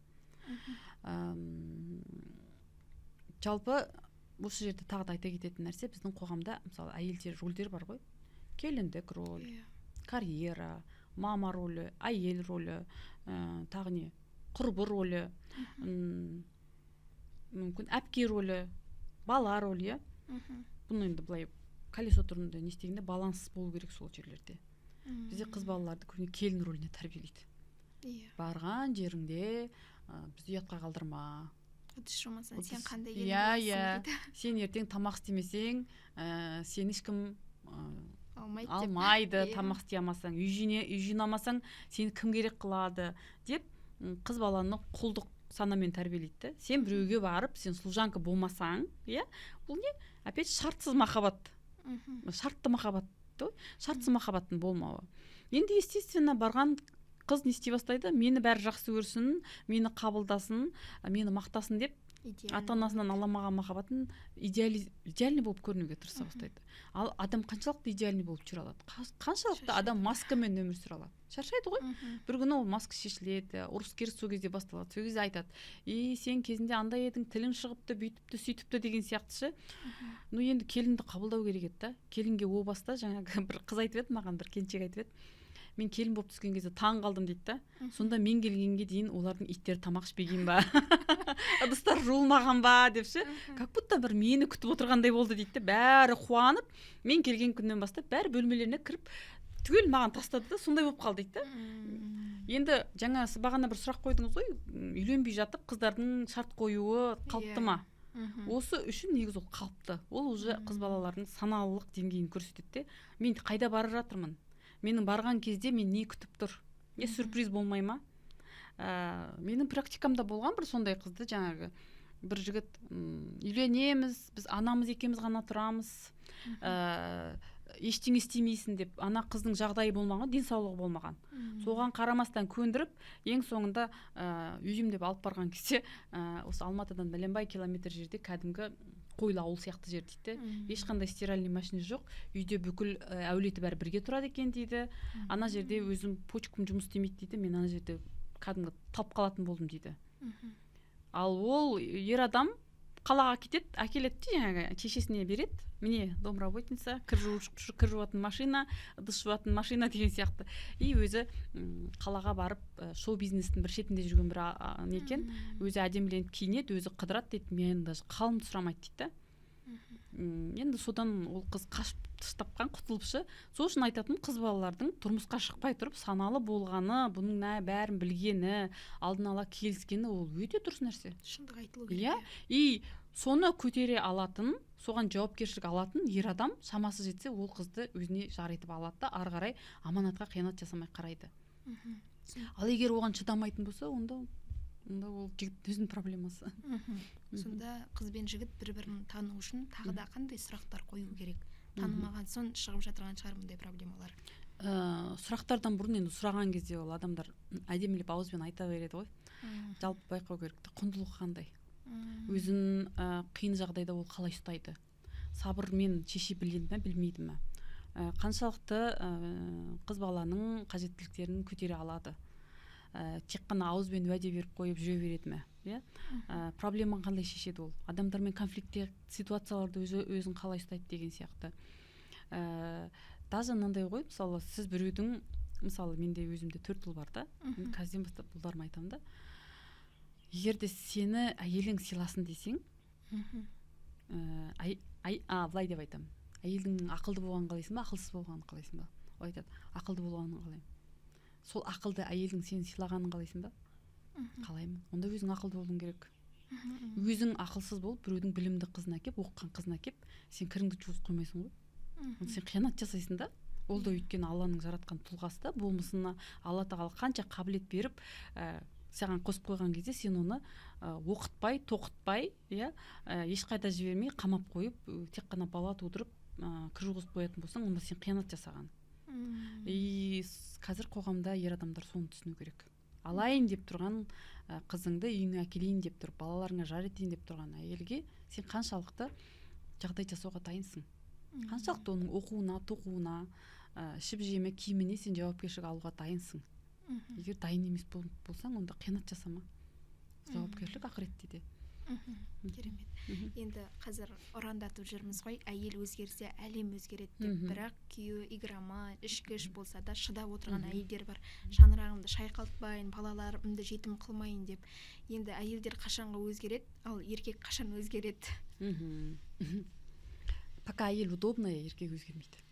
Жалпы осы жерде тағы да айта кететін нәрсе, біздің қоғамда мысалы әйелдер рөлдер бар ғой. Келіндік роль, карьера, мама рөлі, әйел рөлі, тағы не, құрбы рөлі, мүмкін әпке рөлі, бала рөлі. Бұны енді былай колесо түрінде не істегенде баланс болу керек сол жерлерде. Бізде қыз балаларды көбіне келін рөліне тәрбиелейді. Барған жеріңде бізді ұятқа қалдырма. Сен қандай келін боласың? Сен ертең тамақ істемесең, сен ешкім алмайды, тамақ істей алмасаң, үй жинамасаң, сені кім керек қылады деп қыз баланы құлдық санамен тәрбиелейді. Сен біреуге барып, сен служанка болмасаң, бұл не? Опять шартсыз махаббат. Шартты махаббат, шартсыз махаббаттың болмауы. Енді естественно барған қыз не істей бастайды, мені бәрі жақсы көрсін, мені қабылдасын, мені мақтасын деп ата анасынан аламаған махаббатын идеальный болып көрінуге тырыса бастайды. Ал адам қаншалықты идеальный болып жүре алады, қаншалықты адам маскамен өмір сүре алады, шаршайды ғой. Бір күні ол маска шешіледі, ұрыс керіс сол кезде басталады, сол кезде айтады, сен кезінде андай едің, тілің шығыпты, бүйтіпті, сөйтіпті деген сияқты ше. Ну енді келінді қабылдау керек еді да. Келінге о баста жаңағы бір қыз айтып еді маған, бір келіншек айтып еді, мен келін болып түскен кезде таң қалдым дейді да. Сонда мен келгенге дейін олардың иттері тамақ ішпеген ба, ыдыстар жуылмаған ба деп ше. Как будто бір мені күтіп отырғандай болды дейді. Бәрі қуанып, мен келген күннен бастап бәрі бөлмелеріне кіріп түгел маған тастады да, сондай болып қалды дейді. Енді жаңа сіз бағана бір сұрақ қойдыңыз ғой, үйленбей жатып қыздардың шарт қоюы қалыпты ма? Осы үшін негізі ол қалыпты. Ол уже қыз балалардың саналылық деңгейін көрсетеді де. Мен қайда бара жатырмын? Менің барған кезде мен не күтіп тұр? Не сюрприз болмай ма? Менің практикамда болған бір сондай қызды, жаңағы бір жігіт, үйленеміз, біз анамыз екеуміз ғана тұрамыз, ештеңе істемейсің деп, ана қыздың жағдайы болмаған, денсаулығы болмаған. Соған қарамастан көндіріп, ең соңында үйім деп алып барған кезде, осы Алматыдан бәленбай километр жерде кәдімгі қойлы ауыл сияқты жер дейді. Ешқандай стиральный машина жоқ, үйде бүкіл әулеті бәрі бірге тұрады екен дейді. Ана жерде өзім почкам жұмыс істемейді дейді, мен ана жерде кәдімгі талып қалатын болдым дейді. Ал ол ер адам қалаға кетеді, әкеледі, жаңағы шешесіне береді. Міне, домработница, кір жуатын машина, ыдыс жуатын машина деген сияқты. И өзі қалаға барып шоу бизнестің бір шетінде жүрген бір некен, өзі әдеміленіп киінеді, өзі қыдырады дейді, мен даже қалымды сұрамайды дейді. Енді содан ол қыз қашып тапқан, құтылыпшы. Сол үшін айтатын, қыз балалардың тұрмысқа шықпай тұрып саналы болғаны, бұның бәрін білгені, алдын ала келіскені, ол өте дұрыс нәрсе. Шындық айтылу керек. И соны көтере алатын, соған жауапкершілік алатын ер адам шамасы жетсе, ол қызды өзіне жар етіп алады да, ары қарай аманатқа қиянат жасамай қарайды. Ал егер оған шыдамайтын болса, онда ол жігіт өзінің проблемасы. Сонда қыз бен жігіт бір-бірін тану үшін тағы да қандай сұрақтар қою керек? Танымаған соң шығып жатырған шығар мұндай проблемалар. Сұрақтардан бұрын енді сұраған кезде ол адамдар әдемілеп ауызбен айта береді ғой. Жалпы байқау керек, құндылығы қандай? Өзін қиын жағдайда ол қалай ұстайды? Сабырмен шеше біледі ме, білмейді ме? Қаншалықты қыз баланың қажеттіліктерін көтере алады? Тек қана ауызбен уәде беріп қойып жүре береді ме? Проблеманы қандай шешеді ол? Адамдармен конфликте ситуацияларды өзін қалай ұстайды деген сияқты. Даже мынандай ғой, мысалы, сіз біреудің, мысалы, менде өзімде 4 ұл бар да, қазірден бастап ұлдарыма айтамын да. Егер де сені әйелің сыйласын десең, былай деп айтамын. Әйелдің ақылды болғанын қалайсың ба, ақылсыз болғанын қалайсың ба? Ол айтады, ақылды болғанын қалаймын. Сол ақылды әйелдің сені сыйлағанын қалайсың ба? Қалаймын. Онда өзің ақылды болуың керек. Өзің ақылсыз болып, біреудің білімді қызына кеп, оқыған қызына кеп, сен кіріңді жуып қоймайсың ғой. Сен қиянат жасайсың да. Ол да өйткені Алланың жаратқан тұлғасы да, болмысына Алла тағала қанша қабілет беріп, саған қосып қойған кезде сен оны оқытпай, тоқытпай, ешқайда жібермей қамап қойып, тек қана бала тудырып, кір жуғызып қоятын болсаң, онда сен қиянат жасаған. И қазір қоғамда ер адамдар соны түсіну керек. Алайын деп тұрған қызыңды үйіңе әкелейін деп тұрып, балаларыңа жар етейін деп тұрған әйелге сен қаншалықты жағдай жасауға дайынсың? Қаншалықты оның оқуына, тоқуына, ішіп жеме, киіміне сен жауапкершілік алуға дайынсың? Егер дайын емес болсаң, онда қиянат жасама. Жауапкершілік ақыретте де. Керемет. Енді қазір ұрандатып жүрміз ғой, әйел өзгерсе әлем өзгереді деп, бірақ күйеуі игроман, ішкіш болса да шыдап отырған әйелдер бар. Шаңырағымды шайқалтпайын, балаларымды жетім қылмайын деп. Енді әйелдер қашанға өзгереді, ал еркек қашан өзгереді? Пока әйел удобная, еркек өзгермейді.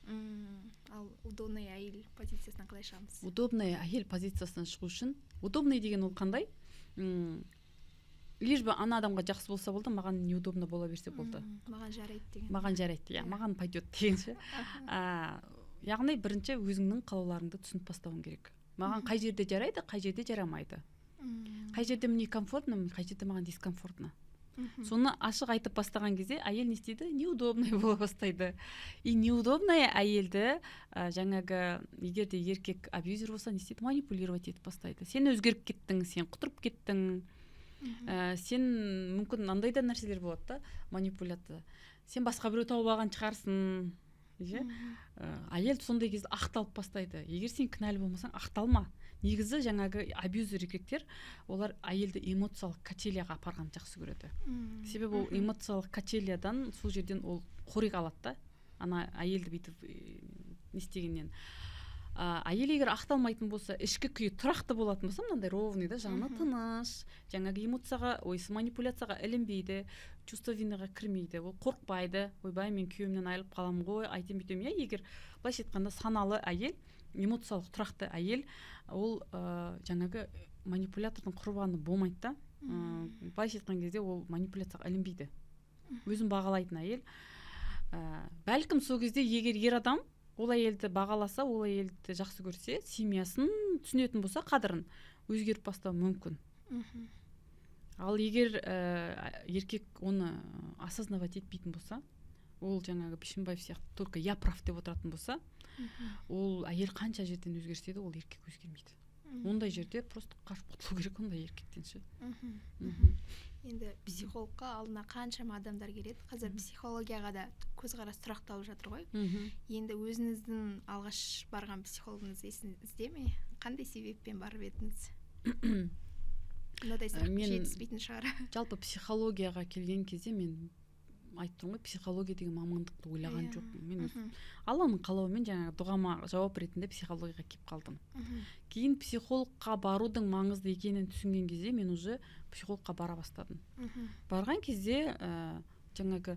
Ал удобный әйел позициясынан қалай шығамыз? Удобный әйел позициясынан шығу үшін, удобный деген ол қандай? Лишь бы ана адамға жақсы болса болды, маған неудобно бола берсе болды. Маған жарайды деген. Маған жарайды, маған пойдет дегенше. Яғни бірінші өзіңнің қалауларыңды түсініп бастауың керек. Маған қай жерде жарайды, қай жерде жарамайды. Қай жерде мне комфортно, қай жерде маған дискомфортно. соны ашық айтып бастаған кезде әйел не істейді, неудобный бола бастайды. И неудобный әйелді жаңағы егер де еркек абьюзер болса не істейді, манипулировать етіп бастайды. Сен өзгеріп кеттің, сен құтырып кеттің, сен мүмкін андай да нәрселер болады да, манипуляция. Сен басқа біреу тауып алған шығарсың. Әйел сондай кезде ақталып бастайды. Егер сен кінәлі болмасаң, ақталма. Негізі жаңағы абьюзер еркектер, олар әйелді эмоциялық качелияға апарған жақсы көреді. Себебі ол эмоциялық качелиядан сол жерден ол қорек алады да, ана әйелді бүйтіп не істегеннен. Әйел егер ақталмайтын болса, ішкі күйі тұрақты болатын болса, мынандай ровный да, жаны тыныш, жаңағы эмоцияға, манипуляцияға ілінбейді, чувство винаға кірмейді, ол қорқпайды. Ойбай, мен күйеуімнен айырылып қаламын ғой, айтем бүйтем. Егер былайша айтқанда саналы әйел, эмоциялық тұрақты әйел, ол жаңағы манипулятордың құрбаны болмайды да. Былайша айтқан кезде ол манипуляцияға ілінбейді. Өзін бағалайтын әйел. Бәлкім сол кезде егер ер адам ол әйелді бағаласа, ол әйелді жақсы көрсе, семьясын түсінетін болса, қадірін өзгеріп бастауы мүмкін. Ал егер еркек оны осознавать етпейтін болса, ол жаңағы Бишімбаев сияқты только я прав деп отыратын болса, ол әйел қанша жерден өзгерсе де, ол еркек өзгермейді. Ондай жерде просто қашып құтылу керек ондай еркектен ше. Енді психологқа алдына қаншама адамдар келеді. Қазір психологияға да көзқарас тұрақталып жатыр ғой. Енді өзіңіздің алғаш барған психологыңыз есіңізде ме? Қандай себеппен барып едіңіз? Мынадай сұрақ жетіспейтін шығар. Жалпы психологияға келген кезде мен айттым ғой, психология деген мамандықты ойлаған жоқпын. Мен Алланың қалауымен жаңағы дұғама жауап ретінде психологияға келіп қалдым. Кейін психологқа барудың маңызды екенін түсінген кезде мен уже психологқа бара бастадым. Барған кезде жаңағы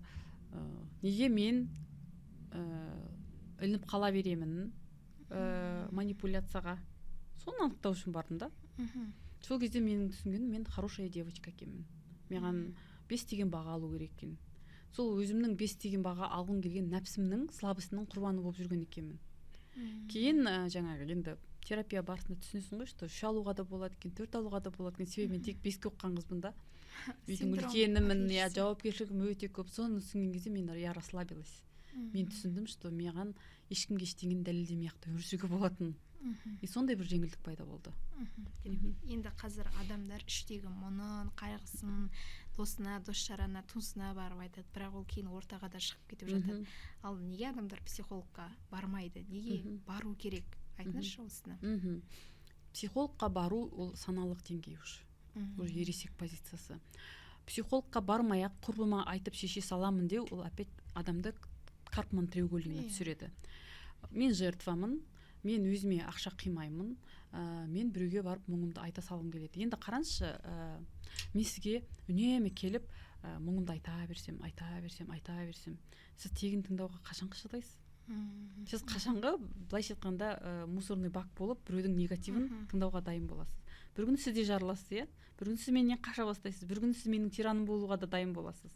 неге мен ілініп қала беремін манипуляцияға, соны анықтау үшін бардым да. Сол кезде менің түсінгенім, мен хорошая девочка екенмін. Маған 5 деген баға алу керек екен. Сол өзімнің 5 деген баға алғым келген нәпсімнің слабысының құрбаны болып жүрген екенмін. Кейін жаңағы енді терапия барысында түсінесің ғой, что 3 алуға да болады екен, 4 алуға да болады екен. Себебі мен тек 5-ке оқыған қызбын да. Үйдің үлкенімін, жауапкершілігім өте көп. Соны түсінген кезде мен расслабилась. Мен түсіндім, что маған ешкімге ештеңені дәлелдемей-ақ өмір сүруге болатын. И сондай бір жеңілдік пайда болды. Енді қазір адамдар іштегі мұңын, қайғысын досына, дос-жарана, туысына барып айтады, бірақ ол кейін ортаға да шығып кетіп жатады. Ал неге адамдар психологқа бармайды? Неге бару керек? Айтыңызшы осыны. Психологқа бару ол саналық деңгей уже. Ол ересек позициясы. Психологқа бармай-ақ құрбыма айтып шеше саламын деу, ол опять адамды Карпман треугольнигіне түсіреді. Мен жертвамын, мен өзіме ақша қимаймын, мен біреуге барып мұңымды айта салғым келеді. Енді қараңызшы, мен сізге үнемі келіп мұңымды айта берсем, сіз тегін тыңдауға қашанғы шыдайсыз? Сіз қашанғы, былайша айтқанда, мусорный бак болып, біреудің негативін тыңдауға дайын боласыз. Бір күні сіз де жарыласыз, иә? Бір күні сіз менен қаша бастайсыз, бір күні сіз менің тираным болуға да дайын боласыз.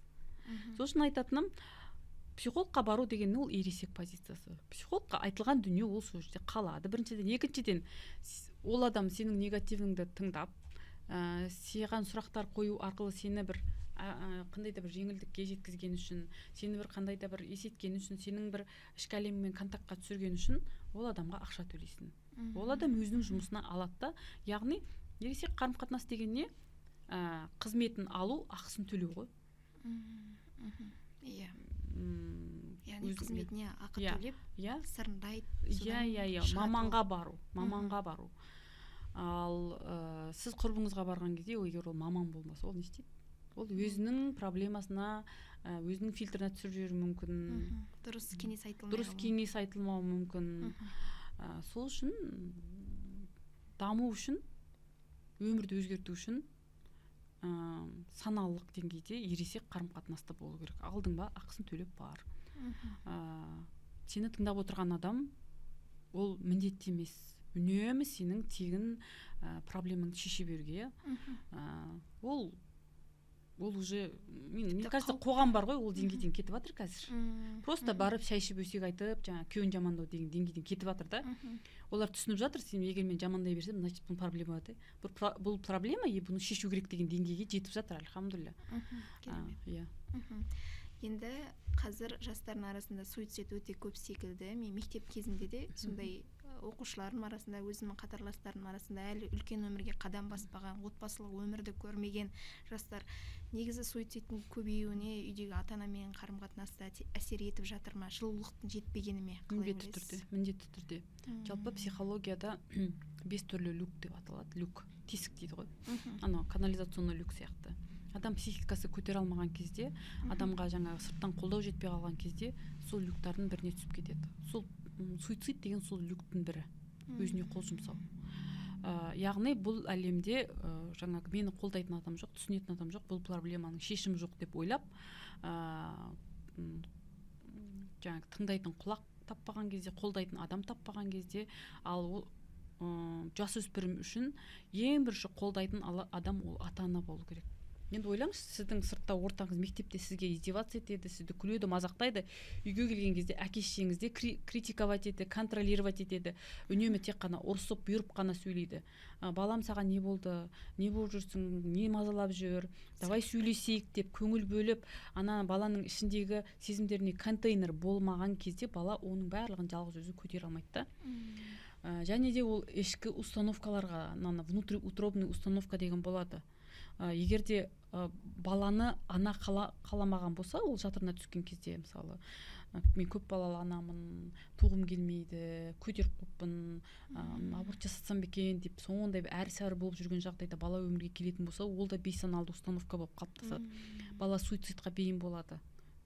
Сол үшін айтатыным, психологқа бару деген ол ересек позициясы. Психологқа айтылған дүние ол сол жерде қалады. Біріншіден, екіншіден, ол адам сенің негативіңді тыңдап, саған сұрақтар қою арқылы сені бір қандай да бір жеңілдікке жеткізген үшін, сені бір қандай да бір есеткен үшін, сенің бір ішкі әлеміңмен контактқа түсірген үшін ол адамға ақша төлейсің. Ол адам өзінің жұмысына алады да, яғни ересек қарым-қатынас деген не? Қызметін алу, ақысын төлеу ғой. Иә. Яғни қызметіне ақы төлеп, сырындай, маманға бару. Ал сіз құрбыңызға барған кезде, егер ол маман болмаса, ол не істейді? Ол өзінің проблемасына, өзінің фильтріне түсіріп жіберуі мүмкін. Дұрыс кеңес айтылмауы мүмкін. Сол үшін даму үшін, өмірді өзгерту үшін саналылық деңгейде ересек қарым-қатынаста болу керек. Алдың ба, ақысын төлеп бар. Сені тыңдап отырған адам ол міндетті емес. Үнемі сенің тегін проблемаңды шеше беруге. Ол ол уже мне кажется қоғам бар ғой, ол деңгейден кетіп жатыр қазір. Просто барып шай ішіп өсек айтып, жаңа күйеуін жамандау деген деңгейден кетіп жатыр да. Олар түсініп жатыр, сен егер мен жамандай берсем, значит бұл проблема бар. Бұл проблема, и бұны шешу керек деген деңгейге жетіп жатыр, альхамдулилля. Иә. Енді қазір жастардың арасында суицид өте көп секілді. Мен мектеп кезінде де сондай оқушыларым арасында, өзімнің қатарластарым арасында әлі үлкен өмірге қадам баспаған, отбасылық өмірді көрмеген жастар. Негізі суицидтің көбеюіне үйдегі ата-анамен қарым-қатынаста әсер етіп жатыр ма? Жылулықтың жетпегені ме? Міндетті түрде. Жалпы психологияда 5 түрлі люк деп аталады. Люк, тесік дейді ғой. Ана канализационный люк сияқты. Адам психикасы көтере алмаған кезде, адамға жаңағы сырттан қолдау жетпей қалған кезде, сол люктардың біріне түсіп кетеді. Сол суицид деген сол люктің бірі, өзіне қол жұмсау. Яғни бұл әлемде жаңағы мені қолдайтын адам жоқ, түсінетін адам жоқ, бұл проблеманың шешімі жоқ деп ойлап, жаңағы тыңдайтын құлақ таппаған кезде, қолдайтын адам таппаған кезде, ал жасөспірім үшін ең бірінші қолдайтын адам ол ата-ана болу керек. Енді ойлаңызшы, сіздің сыртта ортаңыз мектепте сізге издеваться етеді, сізді күледі, мазақтайды. Үйге келген кезде әке-шешеңізде критиковать етеді, контролировать етеді. Үнемі тек қана ұрсып, бұйырып қана сөйлейді. Балам, саған не болды? Не болып жүрсің? Не мазалап жүр? Давай сөйлесейік деп көңіл бөліп, ана баланың ішіндегі сезімдеріне контейнер болмаған кезде бала оның барлығын жалғыз өзі көтере алмайды да. Және де ол ішкі установкаларға, внутриутробный установка деген болады. Егер де баланы ана қаламаған болса, ол жатырына түскен кезде, мысалы, мен көп балалы анамын, туғым келмейді, көтеріп қойыппын, аборт жасатсам екен деп, сондай әр-сәрі болып жүрген жағдайда бала өмірге келетін болса, ол да бейсаналды установка болып қалыптасады. Бала суицидқа бейім болады.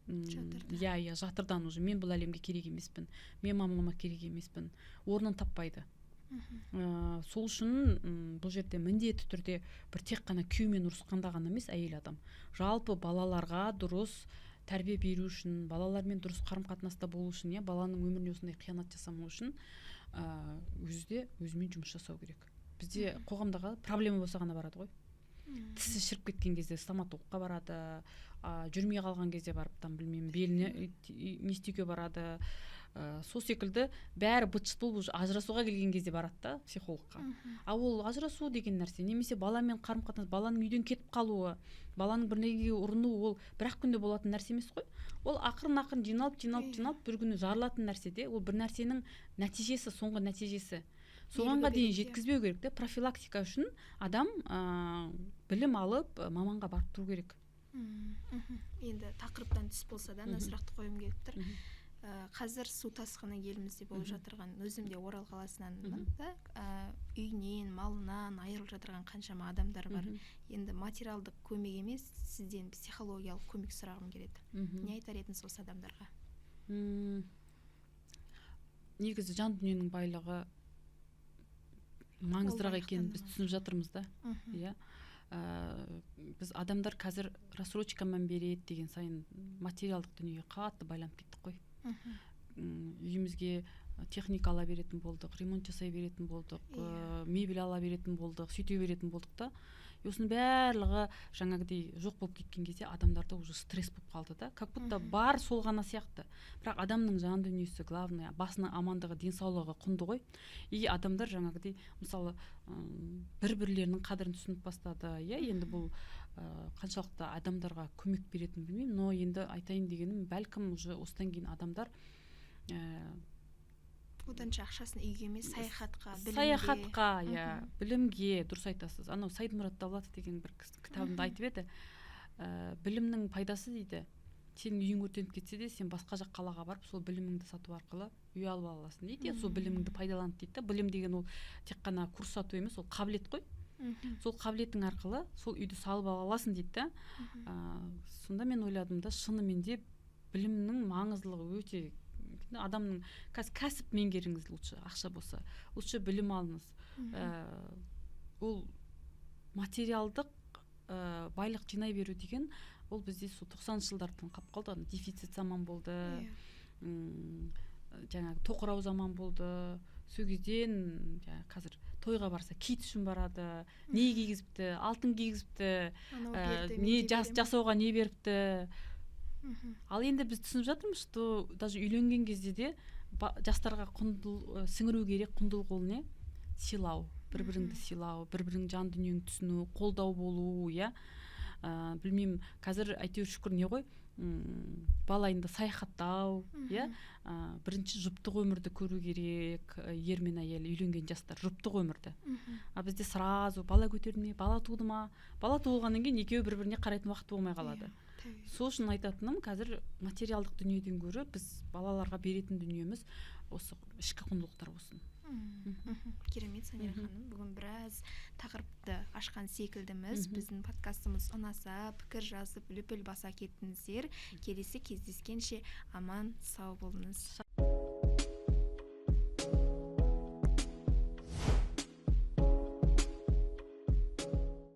Иә, жатырдан уже мен бұл әлемге керек емеспін, мен мамама керек емеспін, орнын таппайды. Сол үшін бұл жерде міндетті түрде бір тек қана күйеумен ұрысқанда ғана емес, әйел адам жалпы балаларға дұрыс тәрбие беру үшін, балалармен дұрыс қарым-қатынаста болу үшін, баланың өміріне осындай қиянат жасамау үшін өзімен жұмыс жасау керек. Бізде қоғамдағы проблема болса ғана барады ғой. Тісі шіріп кеткен кезде стоматологқа барады, жүрмей қалған кезде барып, білмеймін, беліне не істеуге барады. Сол секілді бәрі быт-шыт болып ажырасуға келген кезде барады да психологқа. Ол ажырасу деген нәрсе, немесе баламен қарым-қатынас, баланың үйден кетіп қалуы, баланың бір нәрсеге ұрынуы, ол бір-ақ күнде болатын нәрсе емес қой. Ол ақырын-ақырын жиналып бір күні жарылатын нәрсе де, ол бір нәрсенің нәтижесі, соңғы нәтижесі. Соғанға дейін жеткізбеу керек те. Профилактика үшін адам білім алып, маманға барып тұру керек. Енді тақырыптан түс болса да, сұрақты қойым келіп тұр. Қазір су тасқыны елімізде болып жатырған, өзім де Орал қаласынанмын да, үйінен, малынан айырылып жатырған қаншама адамдар бар. Енді материалдық көмек емес, сізден психологиялық көмек сұрағым келеді. Не айтар едіңіз осы адамдарға? Негізі жан дүниенің байлығы маңыздырақ екенін біз түсініп жатырмыз да. Біз адамдар қазір рассрочкамен береді деген сайын материалдық дүниеге қатты байланып кеттік қой. Үйімізге техника ала беретін болдық, ремонт жасай беретін болдық, мебель ала беретін болдық, сөйте беретін болдық та. Осының барлығы жаңағыдай жоқ болып кеткен кезде адамдарда уже стресс болып қалды да. Как будто бар сол ғана сияқты. Бірақ адамның жан дүниесі главное, басының амандығы, денсаулығы құнды ғой. И адамдар жаңағыдай мысалы бір-бірлерінің қадірін түсініп бастады. Енді бұл қаншалықты адамдарға көмек беретінін білмеймін, но енді айтайын дегенім, бәлкім уже осыдан кейін адамдар оданша ақшасын үйге емес, саяхатқа, білімге, дұрыс айтасыз. Анау Сайдмұрат Давлатов деген бір кітабында айтып еді, білімнің пайдасы дейді, сенің үйің өртеніп кетсе де, сен басқа жақ қалаға барып, сол біліміңді сату арқылы үй алып аласың дейді. Сол біліміңді пайдаланып дейді. Білім деген ол тек қана курс сату емес, ол қабілет қой. Сол қабілетің арқылы сол үйді салып аласың дейді. Сонда мен ойладым да, шынымен де білімнің маңыздылығы өте. Адамның кәсіп меңгеріңіз, лучше ақша болса, лучше білім алыңыз. Ол материалдық байлық жинай беру деген, ол бізде 90-шы жылдардан қалып қалды. Дефицит заман болды, жаңағы тоқырау заман болды, сол кезден қазір тойға барса кит үшін барады, не кигізіпті, алтын кигізіпті, не жасауға не беріпті. Ал енді біз түсініп жатырмыз, что даже үйленген кезде де жастарға сіңіру керек құндылық ол не? Сыйлау, бір-біріңді сыйлау, бір-бірің жан дүниеңді түсіну, қолдау болу, иә. Білмеймін, қазір әйтеуір шүкір не ғой, балайында саяхаттау, иә. Бірінші жұптық өмірді көру керек, ер мен әйел үйленген жастар жұптық өмірді. А бізде сразу бала көтерді ме, бала туды ма? Бала туылғаннан кейін екеуі бір-біріне қарайтын уақыт болмай қалады. Сол үшін айтатыным, қазір материалдық дүниеден гөрі біз балаларға беретін дүниеміз осы ішкі құндылықтар болсын. Керемет, Санира ханым, бүгін біраз тақырыпты ашқан секілдіміз. Біздің подкастымыз ұнаса, пікір жазып, лүпіл баса кеттіңіздер. Келесі кездескенше аман сау болыңыз.